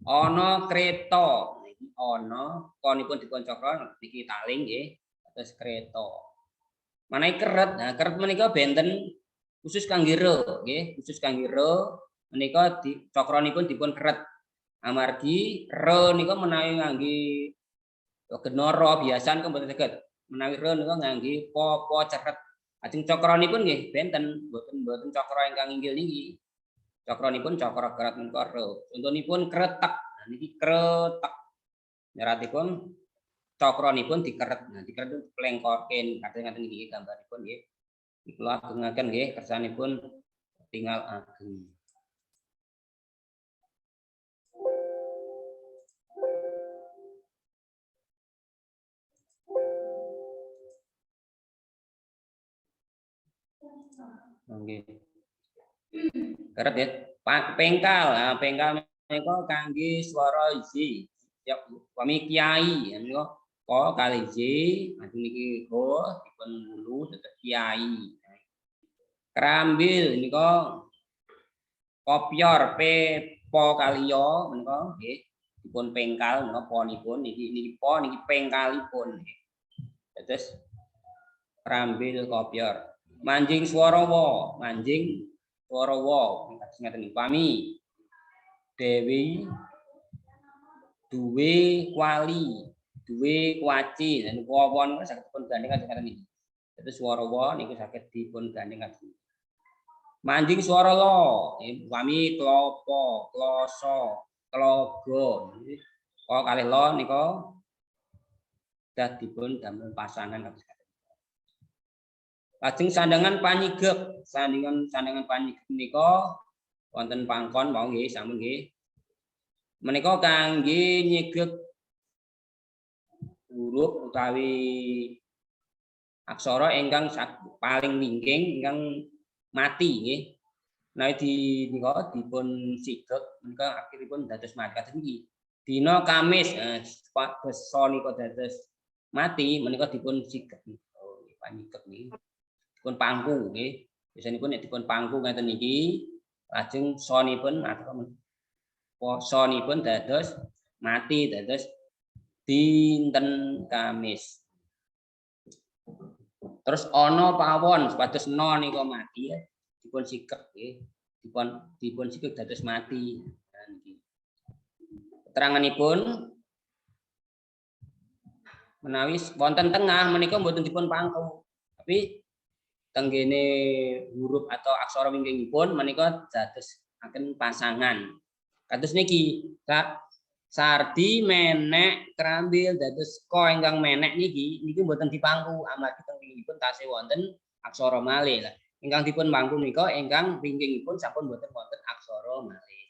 Ana kreta niki ana konipun dipun cakra niki taling nggih terus kreta. Manahe keret. Nah, keret menika benten khusus kangge re nggih, khusus kangge re menika cakranipun dipun keret. Amargi re nika menawi ngangge genara biasan kok mboten saged. Menawi re nika ngangge po ceret. Ajeng cakranipun nggih benten mboten cakra ingkang inggil niki. Cakranipun cakra kerat menika re. Contonipun kretek. Nah niki kretek. Nyeratipun cakranipun dikeret. Nah dikeret plengkorken kados ngaten niki gambaripun nggih. Kula agengaken nggih kersanipun tinggal ageng. Nggih. Keret ya. Pengkal. Nah, pengkal menika kangge swara iji. Ya upami kiai menika ko kali iji, ajeng niki ho dipun lu dados kiai. Krambil menika kopyor po kali yo menika nggih dipun pengkal menika ponipun niki po niki pengkalipun nggih. Dados krambil kopyor. Manjing swara wa, manjing swara wa ngaten niki pami Dewi duwe kwali, duwe kuaci dan wawon saged dipun gandeng ngaten niki. Dados swara wa niku saged dipun gandeng ngaten. Manjing swara lo, pami klopo, kloso, klogo. Kok kalih lo nika dah dipun damel pasangan kados. Lajeng sandangan panyigek, sandangan panyigek menika wonten pangkon mau nggih sampun nggih. Menika kangge nyigek huruf utawi aksara ingkang paling wingking ingkang mati nggih. Nah nika dipun sigek menika akhiripun dados mati kados niki. Dina Kamis basa nika dados mati menika dipun sigek. Oh, panyigek niki. Dipun pangku nggih. Biasanipun nek dipun pangku ngaten niki lajeng sonipun sonipun dados mati dados dinten Kamis. Terus ana pawon supados no nika mati ya. Dipun sikek nggih. Dipun sikek dados mati. Nah niki. Keteranganipun menawi wonten tengah menika mboten dipun pangku. Tapi tenggene huruf atau aksara wingkingipun menika dados aken pasangan. Kados niki, Sardi menek krambil dados ko ingkang menek niki mboten dipangku amargi teng wingkingipun tasih wonten aksara malih. Ingkang dipun pangku nika ingkang wingkingipun sampun mboten wonten aksara malih.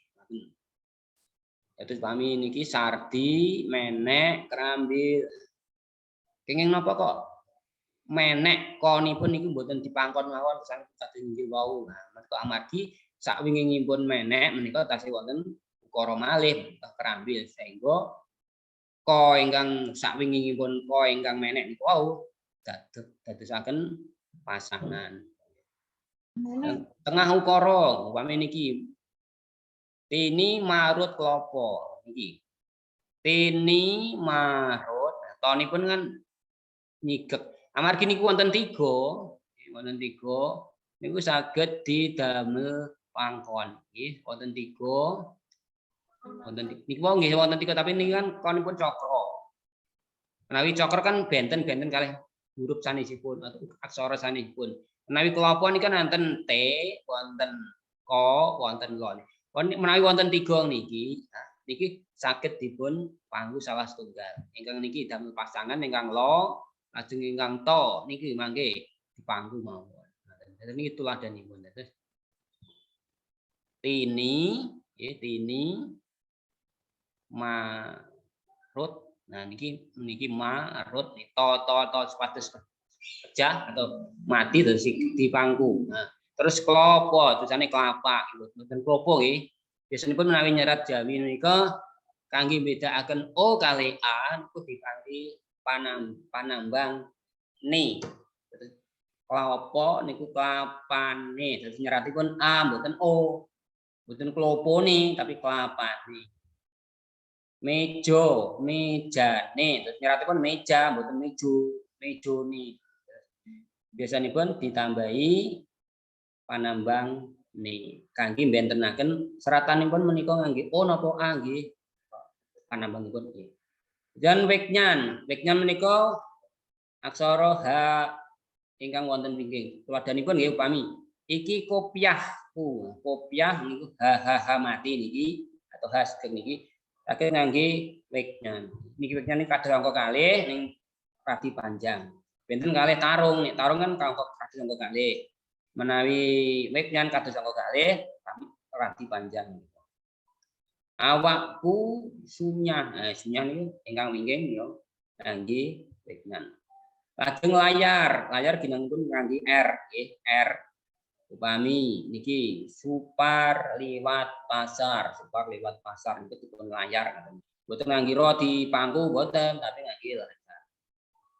Dados pami niki Sardi menek krambil. Kenging napa kok menek konipun niku mboten dipangkon mawon saking kados inggil wau. Nah, menika amargi sakwingingipun menek menika tasih wonten ukara malih kerambil sehingga ko ingkang sakwingingipun ko ingkang menek niku wau dadosaken pasangan. Tengah ukara upami niki tini marut klopo niki. Tini marut tonipun kan nyigek. Amargi niku wonten 3 niku saged didamel pangkon. Nggih, wonten 3. Niku nggih wonten 3 tapi niki kan konipun cakra. Menawi cakra kan benten-benten kalih huruf sanesipun atau aksara sanesipun. Menawi klapa niki kan wonten T, wonten Ko, wonten Lo. Menawi wonten 3 niki, niki saged dipun panggu salah setunggal. Ingkang niki damel pasangan ingkang Lo, lajeng ingkang To niki mangke dipanggu mawon. Nah, niki tuladanipun. Terus Tini, nggih Tini marut. Nah niki marut, to supados pecah atau mati terus dipangku. Nah, terus klopo tulisane kelapa, mboten klopo nggih. Biasanipun menawi nyerat Jawi menika kangge bedakaken O kali A niku dikanthi panambang ni. Klopo niku klapane. Terus nyeratipun A mboten O. Mboten klopone tapi klapane. Meja, mejane. Terus nyeratipun meja mboten mejone. Biasanipun ditambahi panambang ni kangge bentenaken seratanipun menika ngangge O napa A nggih. Panambangipun nggih. Dan weknyan menika aksara H ingkang wonten wingking. Tuladhanipun nggih upami iki kopiahku. Kopiah niku H mati niki atau H sugeng niki saged ngangge weknyan. Niki weknyan niki kados angka kalih ning radi panjang. Benten kalih tarung, nek tarung kan kados angka kalih. Menawi weknyan kados angka kalih radi panjang. Awakku sunyah. Nah, sunyah niku ingkang wingking ya ngangge weknyan. Lajeng layar ginanipun ngangge R nggih, R. Upami niki Supar liwat pasar niku dipun layar ngoten. Mboten ngangge ro dipangku mboten, tapi ngangge layar.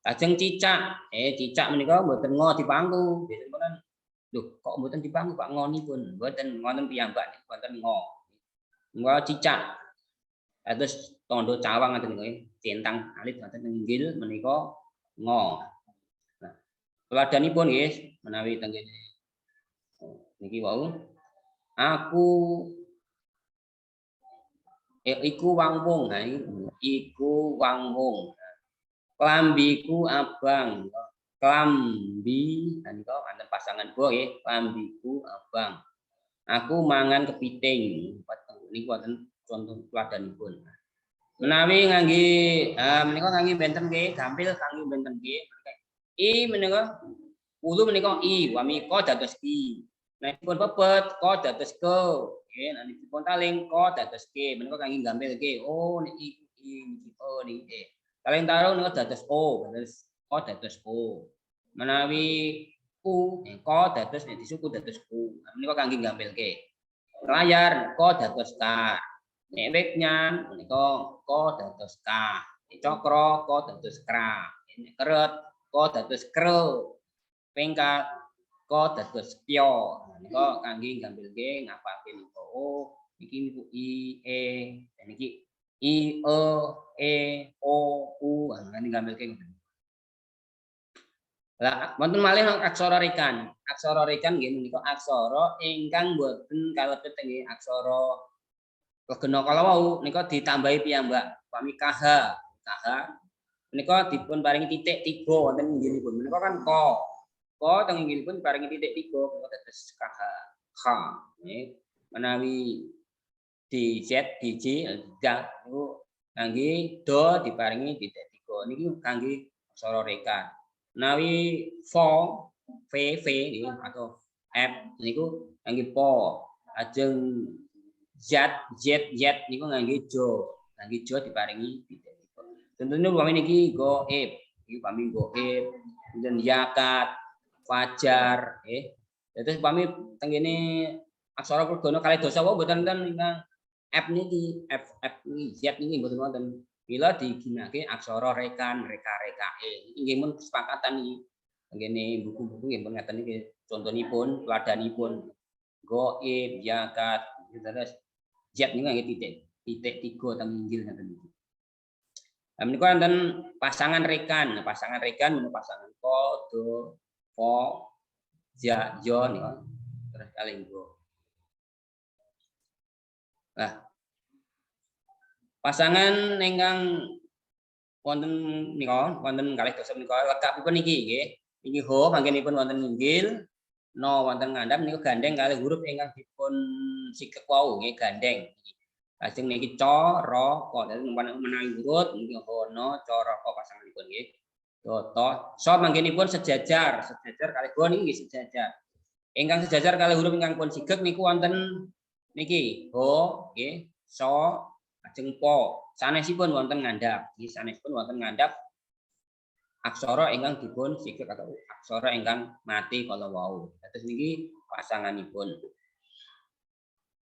Lajeng cicak, cicak menika mboten ngo dipangku. Biasanipun lho kok mboten dipangku Pak ngonipun. Mboten wonten piyambak wonten ngo. Ngo cicak. Terus tondo cawang ngoten nggih, centang alit wonten inggil menika ngo. Nah, tuladanipun nggih menawi teng kene niki wau aku iku wangwung. Nah iku wangwung. Klambiku abang. Klambi menika wonten pasangan bo nggih, klambiku abang. Aku mangan kepiting. Niki wonten contoh tuladanipun. Menawi ngangge menika ngangge benten nggih, gampil kangge benten nggih. I menika ulu menika I, wamiko dados I. Nah dipun pepet ko dados ke. Nggih, nah dipun taling ko dados ke. Menika kangge gampil nggih. Oh niki I, niki O niki. Taling tarung menika dados O, dados O. Menawi U, ko dados disuku dados U. Menika kangge gampil nggih. Layar ko dados K. Nek weknyan menika ko dados K. Cakra ko dados Kra. Nek keret ko dados Kre. Pengkat ko dados Pyo. Menika kangge gampilke ngapalke menika. Oh, niki niku I, E, niki I, E, O, U. Niki gampilke ngoten. Lah wonten malih aksara rekan. Aksara rekan nggih menika aksara ingkang boten kalebet nggih aksara legena kala wau nika ditambahi piyambak. Upami KH menika dipun paringi titik 3 wonten inggilipun. Menika kan ko. Ko teng inggilipun paringi titik 3 menika dados KH. H. Nggih. Menawi di Z, di J, niku kangge do diparingi titik 3. Niki kangge aksara rekan. Menawi fo, V nggih atau F niku kangge po. Ajeng Z niku ngangge jo. Ngangge jo diparingi titik 3. Tentunya upami niki goib, iki upami goib, kemudian yakat, fajar, terus upami teng kene aksara legana kalih dosa wae mboten wonten ingkang F niki, F Z niki mboten wonten. Bila diginake aksara rekan, reka-rekae. Inggih mun kesepakatan iki. Teng kene buku-buku nggih pun ngaten niki contonipun, teladanipun. Goib, yakat, terus Z niku ngangge titik 3 teng inggil ngaten niki. Nah, menika wonten pasangan rekan. Pasangan rekan menika pasangan ko, do, po, ja, jo niku terus kalih nggo. Nah, pasangan ingkang wonten nika wonten kalih dosa menika lekapipun iki nggih. Iki ho mangkenipun wonten inggil, no wonten ngandhap niku gandeng kalih huruf ingkang dipun sikek wau nggih gandeng. Lajeng niki ca, ra, ko. Dadi menawi urut niki ho, no, ca, ra, ko pasanganipun nggih. Toto, so mangkenipun sejajar kalih go niki nggih sejajar. Ingkang sejajar kalih huruf ingkang pun sigek niku wonten niki ho nggih, so, lajeng po. Sanesipun wonten ngandhap, nggih sanesipun wonten ngandhap aksara ingkang dipun sigek atau aksara ingkang mati kala wau. Dados niki pasanganipun.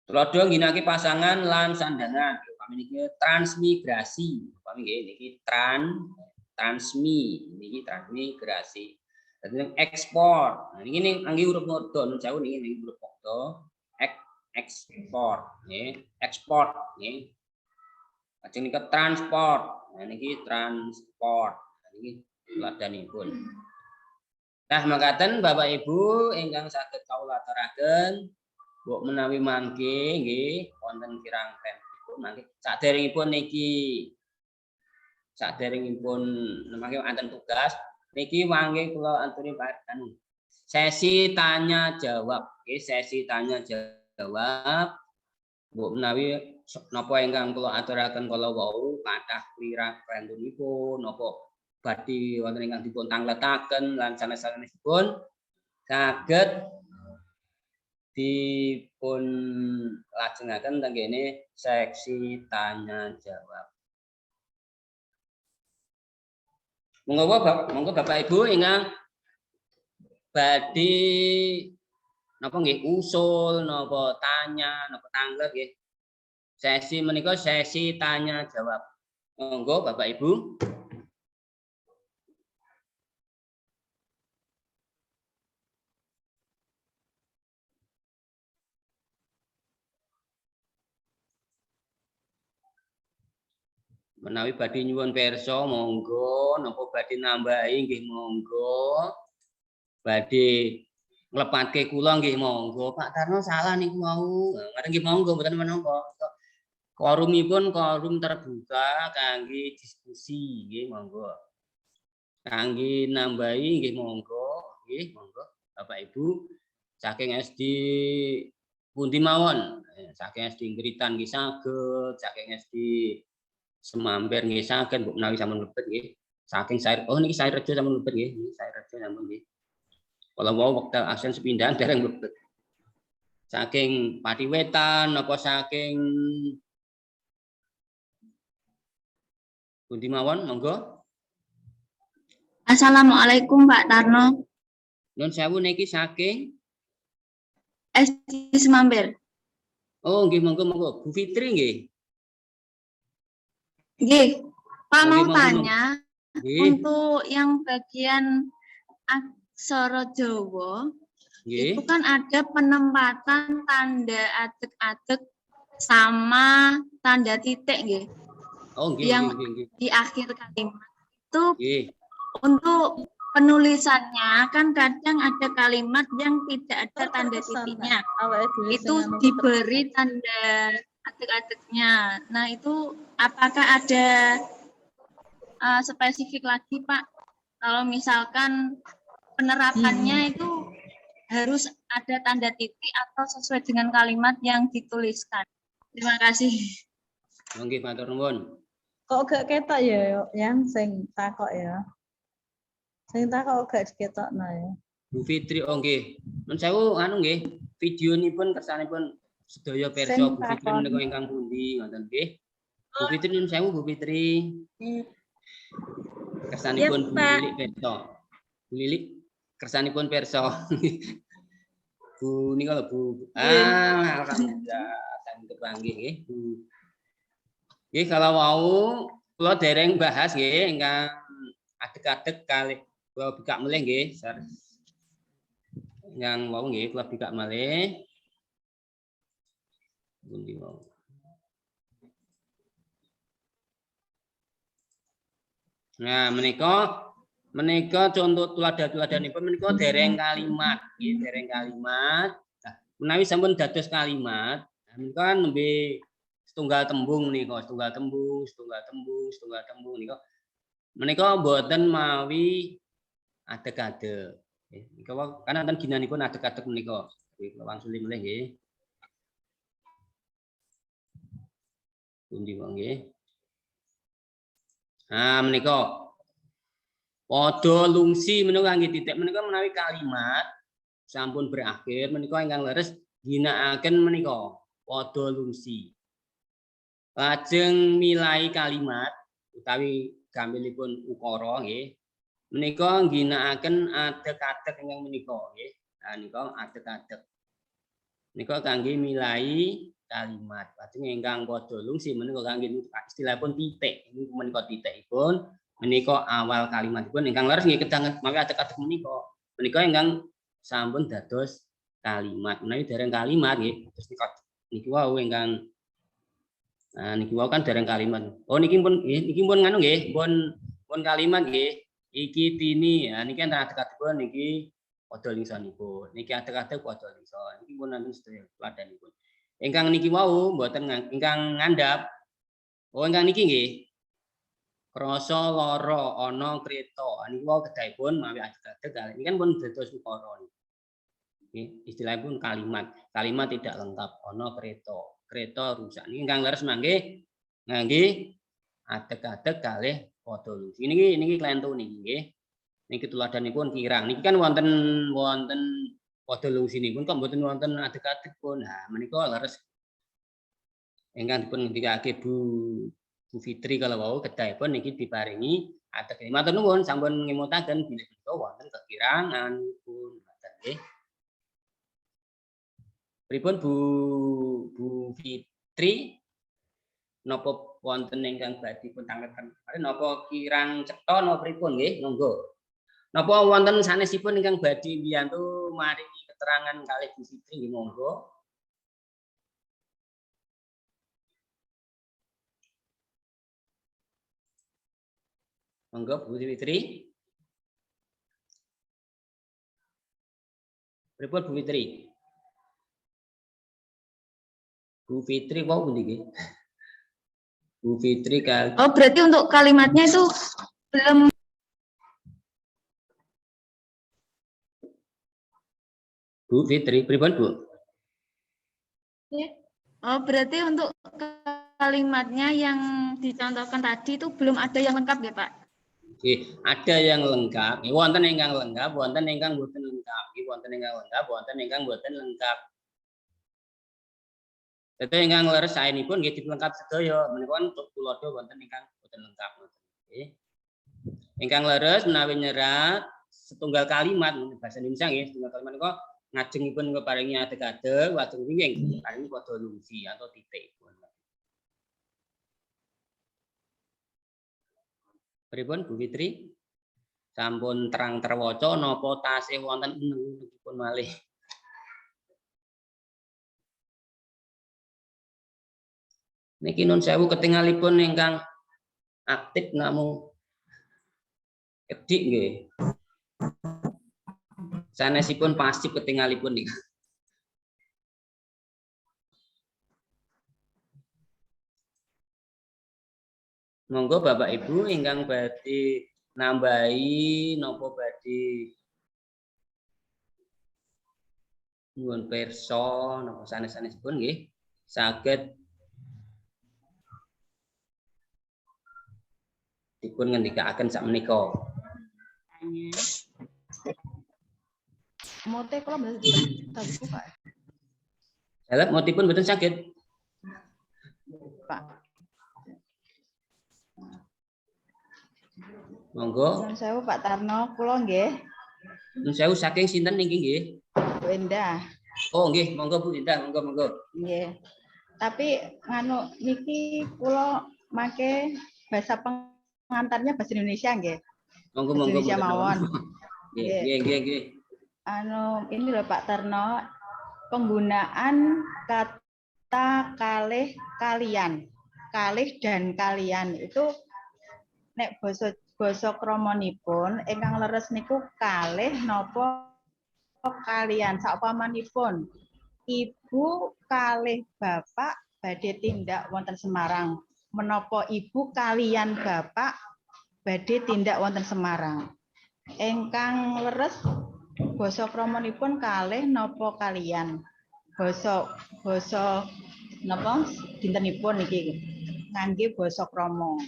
Tuladha ngginakaken pasangan lan sandangan. Upami niki transmigrasi. Upami nggih niki transmi, niki transmigrasi. Dadi ekspor. Nah niki angge huruf modho jauh niki huruf modho. Ekspor, nggih. Ekspor, nggih. Lajeng niki transport. Nah niki transport. Niki tuladanipun. Nah, makaten Bapak Ibu ingkang saged kawula aturaken, mbok menawi mangke nggih wonten kirang tempipun mangke saderengipun niki mangke wonten tugas niki mangke kula aturi sesi tanya jawab nggih, sesi tanya jawab. Mbok menawi napa ingkang kula aturaken kala wau kathah pirantunipun napa badhe wonten ingkang dipun tangletaken lan sanes-sanesipun saged dipun lajengaken teng kene seksi tanya jawab. Monggo Bapak Ibu ingkang badhe napa nggih usul napa tanya napa tanglet nggih. Sesi menika sesi tanya jawab. Monggo Bapak Ibu. Menawi badhe nyuwun pirsa monggo, napa badhe nambahi nggih monggo. Badhe nglepatke kula nggih monggo. Pak Tarno salah niku mau. Ngaten nggih monggo mboten menapa. Quorumipun quorum terbuka kangge diskusi nggih monggo. Kangge nambahi nggih monggo, Bapak Ibu saking SD pundi mawon? Saking SD Ngritan nggih saged, saking SD Semamper nggih saged mbok menawi sampun mlebet nggih. Saking Sair, oh niki Sairrejo sampun mlebet nggih, Sairrejo sampun nggih. Kala wau wekdal absen sepindhahan dereng mlebet. Saking Patiwetan napa saking pundi mawon monggo. Assalamualaikum Pak Tarno. Nun sewu niki saking SD Semamber. Oh nggih monggo Bu Fitri nggih. Nggih, Pak Nggih, mau monggo. tanya Nggih. untuk yang bagian aksara Jawa Nggih. itu kan ada penempatan tanda adeg-adeg sama tanda titik nggih. Oh nggih Yang nggih. di akhir kalimat itu Nggih. untuk penulisannya kan kadang ada kalimat yang tidak ada tanda titiknya. Itu diberi tanda adeg-adegnya. Nah itu apakah ada spesifik lagi Pak? Kalau misalkan penerapannya itu harus ada tanda titik atau sesuai dengan kalimat yang dituliskan. Terima kasih. Nggih matur nuwun. Kok gak ketok ya yang sing takok ya. Sing takok gak ketokno ya. Bu Fitri oh nggih. Nun sewu anu nggih, videonipun kersanipun sedaya pirsa Sing Bu Fitri takon. menika ingkang pundi ngoten nggih. Bu Fitri nun sewu Bu Fitri. Kersanipun Bu Lilik pirsa. Bu Lilik kersanipun pirsa. Bu nika lho Bu. Alhamdulillah sanget panggih nggih Bu. Nggih kalau mau kula dereng bahas nggih ingkang adeg-adeg kalih kula bikak melih nggih. Yang mau nggih kula bikak malih. Pundi mau. Nah, menika contoh tuladan-tuladanipun menika dereng kalimat, nggih, dereng kalimat. Nah, menawi sampun dados kalimat, menika kan nembe setunggal tembung nika, setunggal tembung nika. Menika boten mawi adeg-adeg. Nika kan wonten ginanipun adeg-adeg menika. Wangsuli melih nggih. Pundi wae nggih. Nah, menika padha lungsi menika kangge titik menika menawi kalimat sampun berakhir menika ingkang leres ginakaken menika padha lungsi. Lajeng milai kalimat utawi gampilipun ukara nggih. Menika ginakaken adeg-adeg ingkang menika nggih. Nah nika adeg-adeg. Nika kangge milai kalimat. Lajeng ingkang padha lungsi menika kangge istilahipun titik. Ini menika titikipun menika awal kalimatipun ingkang leres nggih kedang mawi adeg-adeg menika. Menika ingkang sampun dados kalimat. Menawi dereng kalimat nggih terus niki wau ingkang nah niki wau kan dereng kalimat. Oh niki pun nganu nggih, pun kalimat nggih. Iki tini. Nah niki enten adeg-adegipun niki padha lingsonipun. Niki adeg-adeg padha lingson. Niki pun nanti sedaya teladanipun. Ingkang niki wau mboten ingkang ngandhap. Oh ingkang niki nggih. Krasa lara ana kreta. Niki wau kedahipun mawi adeg-adeg. Ini kan pun dados ukara niki. Istilahipun kalimat. Kalimat tidak lengkap ana kreta. Kreta rusak. Niki ingkang leres mangke ngangge adeg-adeg kalih padha lungsi. Niki klentu niki nggih. Niki tuladanipun kirang. Niki kan wonten padha lungsinipun kok mboten wonten adeg-adeg pun. Nah, menika leres ingkang dipun ngendikake Bu Fitri kala wau kedahipun niki diparingi adeg. Matur nuwun sampun ngemutaken bilih menika wonten kekirangan pun ngoten nggih. Pripun Bu Fitri napa wonten ingkang badhe pun tanglepan kemarin napa kirang cetha napa pripun nggih monggo. Napa wonten sanesipun ingkang badhe mbiyantu maringi keterangan kalih Bu Fitri nggih monggo. Monggo Bu Fitri. Pripun Bu Fitri? Bu Fitri wau pundi nggih? Bu Fitri kali. Oh, berarti untuk kalimatnya itu belum. Bu Fitri, pripun Bu? Oh, berarti untuk kalimatnya yang dicontohkan tadi itu belum ada yang lengkap ya, Pak? Oke, ada yang lengkap. Wonten ingkang lengkap, wonten ingkang boten lengkap. Wonten ingkang lengkap, wonten ingkang boten lengkap. Dadi ingkang leres saenipun nggih dilengkap sedaya. Menika tuladha wonten ingkang boten lengkap. Nggih. Ingkang leres menawi nyerat setunggal kalimat bahasa Indonesia nggih, setunggal kalimat menika ngajengipun keparingi adeg-adeg, lajeng wingking paringi padha lungsi atau titik. Pripun Bu Fitri? Sampun terang terwaca napa tasih wonten enengipun malih? Niki nun sewu ketingalipun ingkang aktif namung kedik nggih. Sanesipun pasif ketingalipun nika. Monggo Bapak Ibu ingkang badhe nambahi napa badhe nyuwun pirsa napa sanes-sanesipun nggih saged dipun ngendikaaken sakmenika. Mote kula mboten tadi Pak. Dalem motipun mboten saged. Pak. Monggo. Nuwun sewu Pak Tarno, kula nggih. Nuwun sewu saking sinten niki nggih? Bu Endah. Oh nggih, monggo Bu Indah, monggo. Nggih. Tapi nganu niki kula make bahasa pengantarnya bahasa Indonesia nggih. Monggo Bahasa Indonesia mawon. Nggih. Anu ini lho Pak Tarno, penggunaan kata kalih kalian. Kalih dan kalian itu nek basa kramanipun ingkang leres niku kalih napa kalian saupamanipun ibu kalih bapak badhe tindak wonten Semarang. Menapa ibu kalian bapak badhe tindak wonten Semarang. Ingkang leres basa kramanipun kalih napa kalian? Basa napa dintenipun niki ngangge basa krama.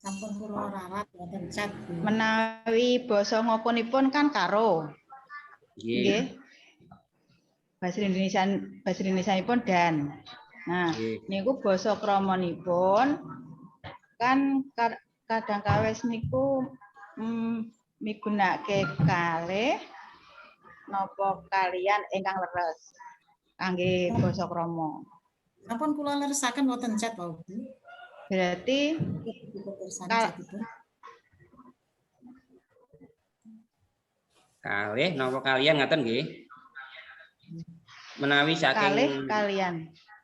Sampun kula ralat wonten chat. Menawi basa ngoponipun kan karo. Nggih. Nggih. Bahasa Indonesianipun dan. Nah, Nggih. niku basa kramanipun kan kadang kawis niku migunakaken kalih napa kalian ingkang leres kangge basa krama. Sampun kula leresaken wonten chat Pak Bu. Berarti Kalih napa kalian ngaten nggih? Menawi saking kalih kalian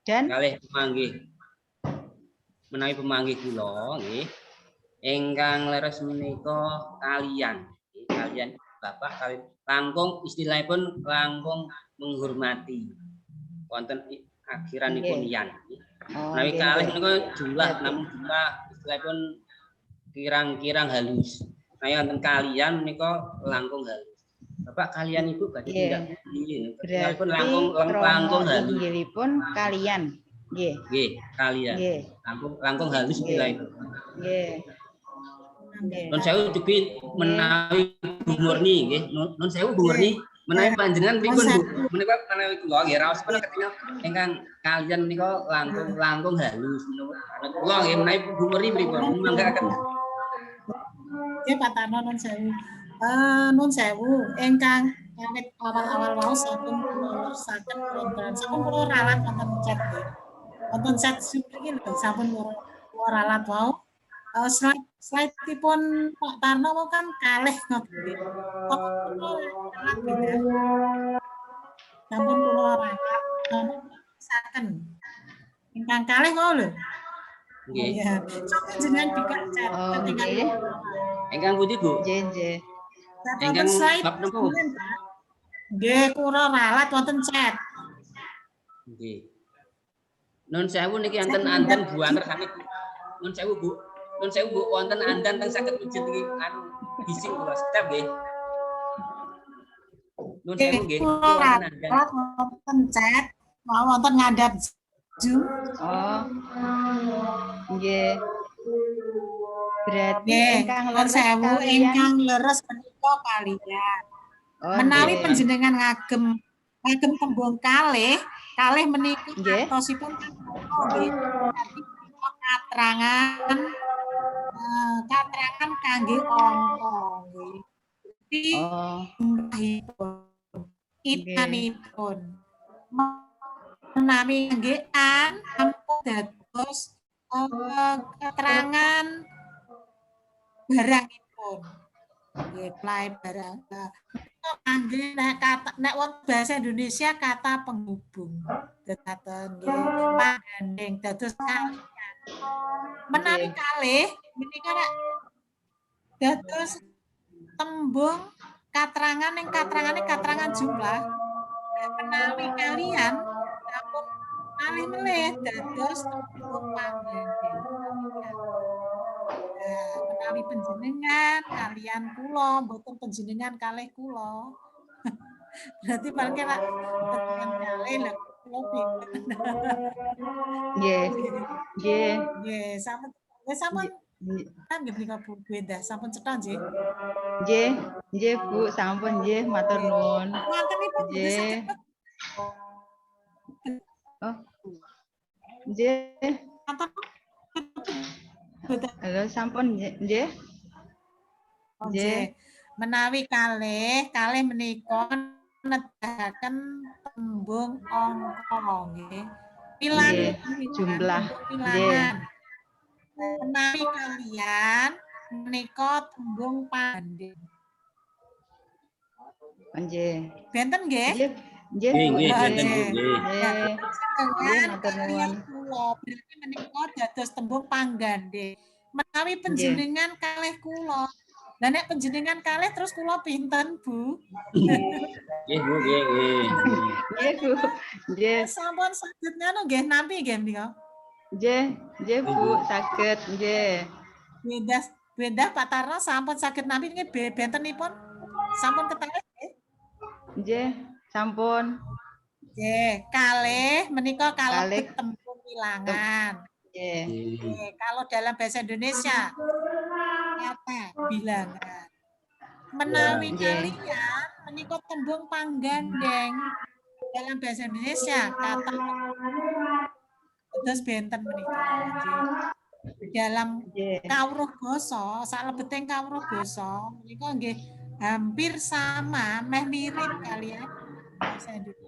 dan kalih pemanggih. Menawi pemanggih kula nggih. Ingkang leres menika kalian. Kalian Bapak kalian langkung istilahipun langkung menghormati. Wonten akhiranipun yan. Menawi kalih menika jumlah namun jumlah istilahipun kirang-kirang halus. Nah wonten kalian menika langkung halus. Bapak kalian ibu badhe tindak berarti langkung halus. inggilipun kalian. Nggih. Nggih, kalian. Nggih. Langkung halus istilahipun. Nggih. Nun sewu dupi menawi Bu Murni nggih. Nun sewu Bu Murni menawi panjenengan pripun Bu? Menika menawi kula nggih raos kula ketingal ingkang kalian menika langkung halus. Kula nggih menawi Bu Murni pripun? Manggaken. Nggih Pak Tarno nun sewu. Nun sewu ingkang awit awal-awal wau sampun kula leresaken wonten sampun kula ralat wonten chat nggih. Wonten chat iki lho sampun kula ralat wau. Slide-ipun Pak Tarno kan kalih ngoten. Sampun kula ralat beda. Sampun kula ralat saken. Ingkang kalih wau lho. Nggih. Iya. Sampun jenengan bikak chat ketika Ingkang pundi Bu? Nggih. Ingkang slide. bab napa? Nggih, kula ralat wonten chat. Nggih. Nun sewu niki anten buanter sakit. Nun sewu Bu. Nun sewu Bu wonten andan teng saged pijit iki anu bising kula step nggih. Nun sewu nggih. Kula ralat wonten chat, mau wonten ngadap Zoom. Oh. Nggih. Berarti ingkang leres sewu kalian. ingkang leres menika kalian. Oh, Menawi nggih. panjenengan ngagem tembung kalih menika Nggih. artosipun nggih. Katrangan kangge angka nggih. Jadi itanipun menawi nggih ampun dados keterangan barangipun. Nggih, play barang. Kangge nek wonten bahasa Indonesia kata penghubung. Dadaten nggih pagandeng dados kalian. Menawi kalih menika nek dados tembung katrangan ning katrangan jumlah menawi kalian sampun kalih melih dados tembung pagandeng. Menawi panjenengan kalian kula mboten panjenengan kalih kula. Berarti paling nek panjenengan kalih lha kula bingung. Nggih. Nggih. Nggih, sampun kan nggih menika Bu Benda sampun cetha nggih. Nggih. Nggih Bu, sampun nggih matur nuwun. Wontenipun Nggih. Oh. Nggih. Halo, sampun nggih. Nggih. Menawi kalih menika nedahaken tembung angka nggih. Pilang jumlah. Pilangan. Menawi kalian menika tembung pagandeng. Nggih. Benten nggih? Nggih. Nggih, benten Bu. Nggih. Matur nuwun. Berarti menika dados tembung panggandeng. Menawi panjenengan kalih kula Lah nek panjenengan kalih terus kula pinten, Bu? Nggih, Bu, nggih, nggih. Nggih, Bu. Nggih, Sampun saged ngono nggih nampi nggih menika. nggih, Bu, saged nggih. Beda Pak Tarno sampun saged nampi nggih bentenipun sampun kekalih nggih. Nggih, sampun. Nggih, kalih menika Kalih. kalebet tembung wilangan. Nggih. Oke, kalau dalam bahasa Indonesia kata bilangan. Menawi Nggih. kalian menika tembung panggandeng dalam bahasa Indonesia kata terus benten menika. Dalam Nggih. kawruh basa, salebeting kawruh basa menika nggih hampir sama, meh mirip kalian bahasa Indonesia.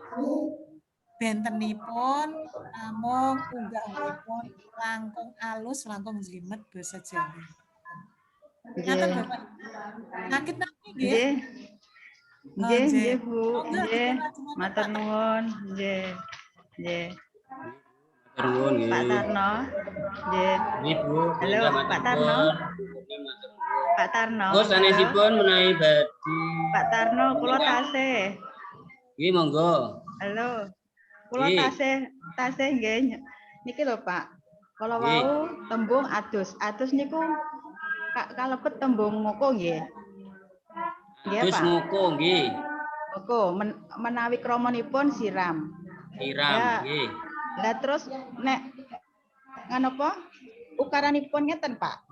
Bentenipun namung unggahipun langkung alus, langkung jlimet basa Jawa. Ngaten Nggih. Bapak. Sakit napa nggih? Nggih. Nggih, nggih. nggih, Bu. Monggo Nggih. dipunlajengaken, Matur Pak. nuwun. Nggih. Nggih. Matur nuwun, nggih. Pak Tarno. Nggih. Nggih, Bu. Halo, Matur Pak nuwun. Tarno. Nggih, matur nuwun. Pak Tarno. Terus Halo. sanesipun menawi badhe. Pak Tarno, kula tasih. Nggih, monggo. Halo. Kula Nggih. tasih nggih. Niki lho, Pak. Kalau Nggih. wau tembung adus. Adus niku kalebet tembung ngoko nggih. Nggih, Terus Pak. ngoko nggih. Ngoko menawi kramanipun siram. Siram Ya. nggih. Lah terus nek ngapa? Ukaranipun ngeten, Pak.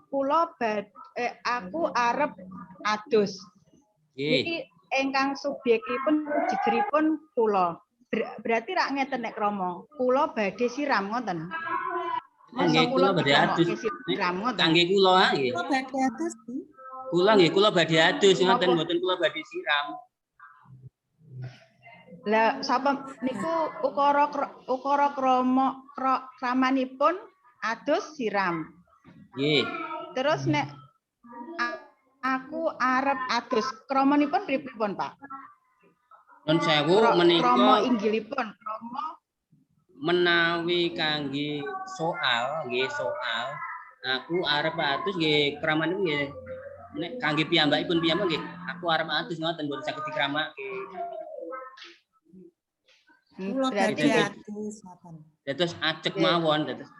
Aku arep adus. Nggih. Niki ingkang subyekipun jejeripun kula. Berarti rak ngeten nek krama. Kula badhe siram ngoten. Nggih, kula badhe adus. Siram ngoten. Kangge kula nggih. Kula badhe adus, Bu. Kula nggih kula badhe adus ngoten mboten kula badhe siram. Lah sapa niku ukara kramanipun adus siram. Nggih. Terus nek aku arep adus kramanipun pripun, Pak? Nun sewu Krama menika inggilipun, krama menawi kangge soal nggih soal. Aku arep adus nggih kramanipun nggih. Nek kangge piyambakipun piyambak nggih, aku arep adus ngoten mboten saged dikramake. Kula berarti badhe adus ngoten. Dados acek mawon dados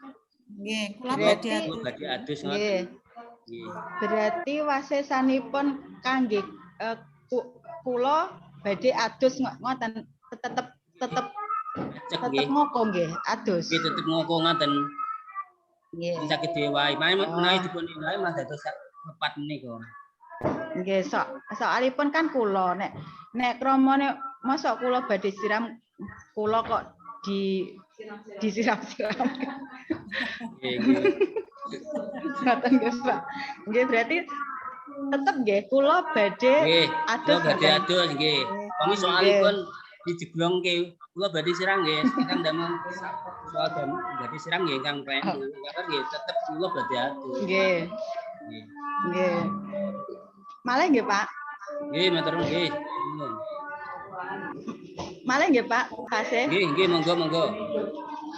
Nggih, kula Berarti- badhe adus. kula badhe adus ngoten. nggih. Nggih. Berarti wasesanipun kangge kula badhe adus ngoten tetep Acek nggih. ngoko nggih adus. Nggih tetep ngoko ngoten. Nggih. Saged diwahi. Menawi dipun wae Mas dados tepat menika. Nggih, soalipun kan kula nek kramane mosok kula badhe siram kula kok disiram-siram. Nggih, nggih. Ngoten nggih, Pak. Nggih, berarti tetep nggih kula badhe Nggih, adus kula badhe ngoten. adus nggih. Kami soalipun dijeglongke, kula badhe sirang nggih. Ingkang damel soal badhe sirang nggih ingkang klien. Ingkang nggih tetep kula badhe adus. Nggih, Nggih. nggih. Malih nggih, Pak. Nggih, matur nuwun nggih. Nuwun. Malih nggih, Pak. Kasih. Nggih, nggih monggo monggo.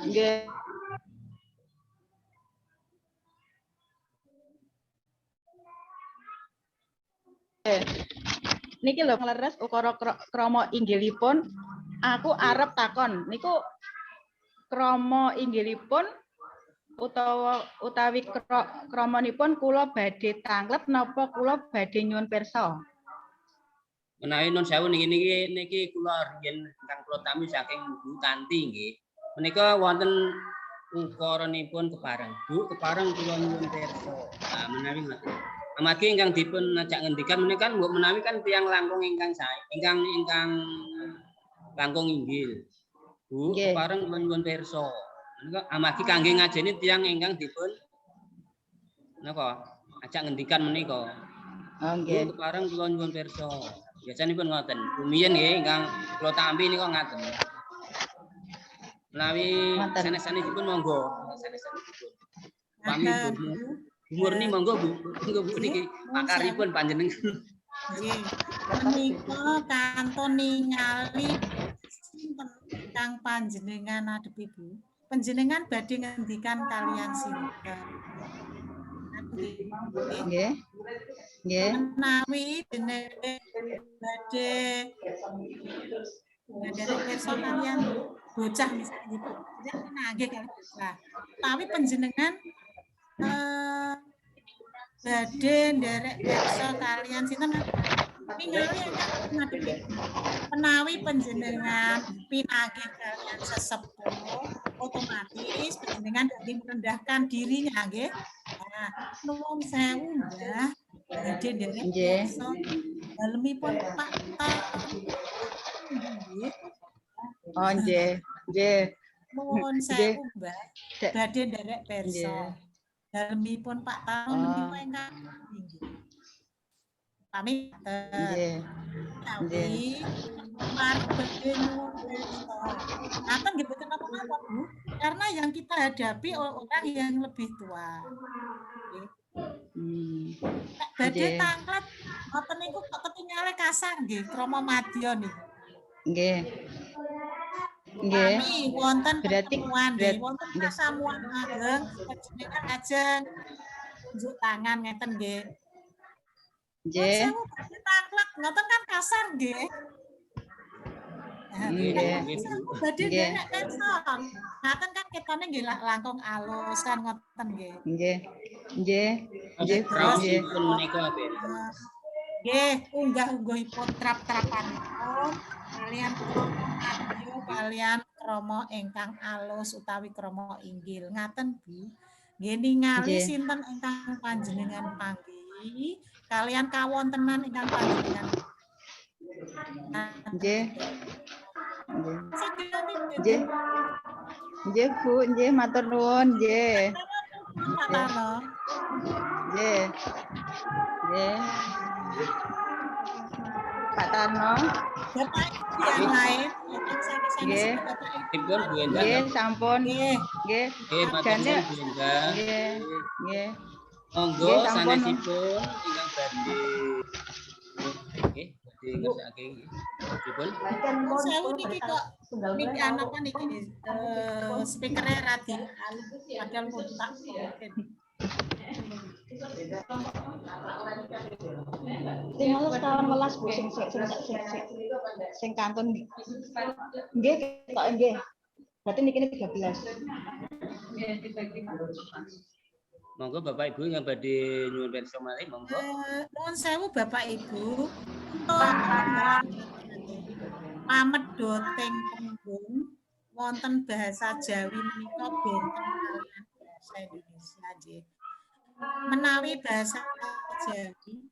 Nggih. Niki lho ngleres ukara krama inggilipun aku arep takon niku krama inggilipun utawi kramanipun kula badhe tanglet napa kula badhe nyuwun pirsa. Menawi nun sewu niki kula riyen ingkang kula tami saking Bu Tanti nggih. Menika wonten ukaranipun kepareng. Bu, kepareng kula nyuwun pirsa. Nah, menawi ngoten. Amargi ingkang dipun ajak ngendikan menika mbok menawi kan tiyang langkung ingkang sae, ingkang langkung inggil. Bu, Nggih. kepareng kula nyuwun pirsa. Menika amargi kangge ngajeni tiyang ingkang dipun napa ajak ngendikan menika. Oh Bu, nggih. kepareng kula nyuwun pirsa. Biasanipun ngoten. Rumiyin nggih ingkang kula tampi nika ngaten. Menawi Ngoten. sanes-sanesipun monggo, sanes-sanesipun. Pami Ngaten, Bu. Bu. Bu Murni monggo Bu. Monggo Bu niki pakaripun panjenengan. Nggih. Menika kantun ningali sinten kang panjenengan adepi Bu. Panjenengan badhe ngendikan kalian sinten. Nggih. Nggih. Menawi badhe pirsa kalian bocah misalnya gitu. Jadi nagih kali bocah. Tapi panjenengan badhe nderek pirsa kalian sinten ningali menawi panjenengan pinagih kalian sesepuh otomatis panjenengan jadi merendahkan dirinya nggih. Nah, nuwun sewu Mbah badhe nderek Nggih. pirsa dalemipun Pak nggih. Oh, nggih. Nggih. Nuwun Nggih. sewu Mbah Dek. badhe nderek pirsa Nggih. dalemipun Pak Tarno menika ingkang inggih. Pamit. Nggih. Nggih. Mari badhe nyuwun pirsa. Ngaten nggih boten napa-napa, Bu. Karena yang kita hadapi orang yang lebih tua. Nggih. Nek badhe Nggih. tanglet ngoten niku kok ketingale kasar nggih, krama madya niku. Nggih. Nggih. Kami wonten Berarti pertemuan nggih, berat- wonten nggih. pasamuan ageng panjenengan ajeng unjuk tangan ngeten nggih. Nggih. Sewu badhe tanglet ngoten kan kasar nggih. Nggih. Badhe Nggih. nderek person. Ngaten kan ketone nggih langkung alus kan ngoten nggih. Nggih. Nggih. Nggih, Bu. Terus, Nggih. Pun menika apa? Nggih, unggah-unggahipun trap-trapanipun kalian radio kalian krama ingkang alus utawi krama inggil. Ngaten, Bu. Nggih ningali Nggih. sinten ingkang panjenengan panggih, kalian kawontenan ingkang panjenengan. Nggih. Nggih. Saderengipun Nggih. Nggih, Bu. Nggih, matur nuwun. Nggih. Pak Tarno. Nggih. Nggih. Pak Tarno. Bapak Ibu yang lain, yang sana-sana Nggih. Bapak Ibu. Tipun Bu Endang. Nggih, sampun. Nggih. Nggih. Nggih, matur Jane. nuwun Bu Endang. Nggih. Nggih. Monggo Nggih, sampun. sanesipun ingkang badhe nggih, badhe ngersakake nggih. Dipun. Sewu niki kok niki anak niki speakernya radio padahal mau tak Sing alus kawan welas Bu sing kantun. Nggih, ketok nggih. Berarti niki 13. Monggo Bapak Ibu yang badhe nyuwun pirsa malih monggo. nuwun sewu Bapak Ibu untuk pamedhoting tembung wonten bahasa Jawi menika benten kalian bahasa Indonesia nggih. Menawi bahasa Jawi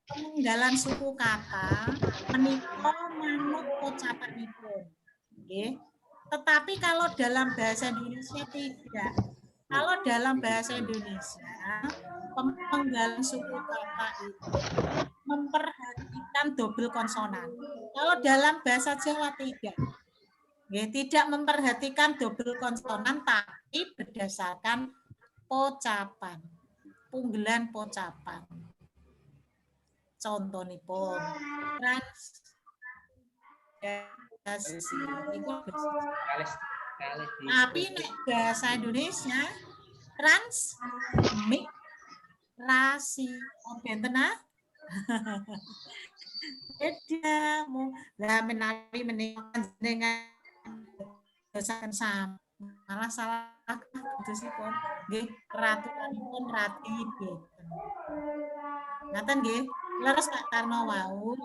peninggalan suku kata menika manut pocapanipun nggih. Tetapi kalau dalam bahasa Indonesia tidak. Kalau dalam bahasa Indonesia peninggalan suku kata itu memperhatikan double konsonan. Kalau dalam bahasa Jawa tidak. Nggih, tidak memperhatikan double konsonan tapi berdasarkan pocapan. Punggelan pocapan. Contonipun tapi nek bahasa Indonesia transmigrasi benten beda lah menawi menika jenengan dosaken sama malah salah kudusipun nggih ratulanipun rati beten ngaten nggih leres Pak Tarno wau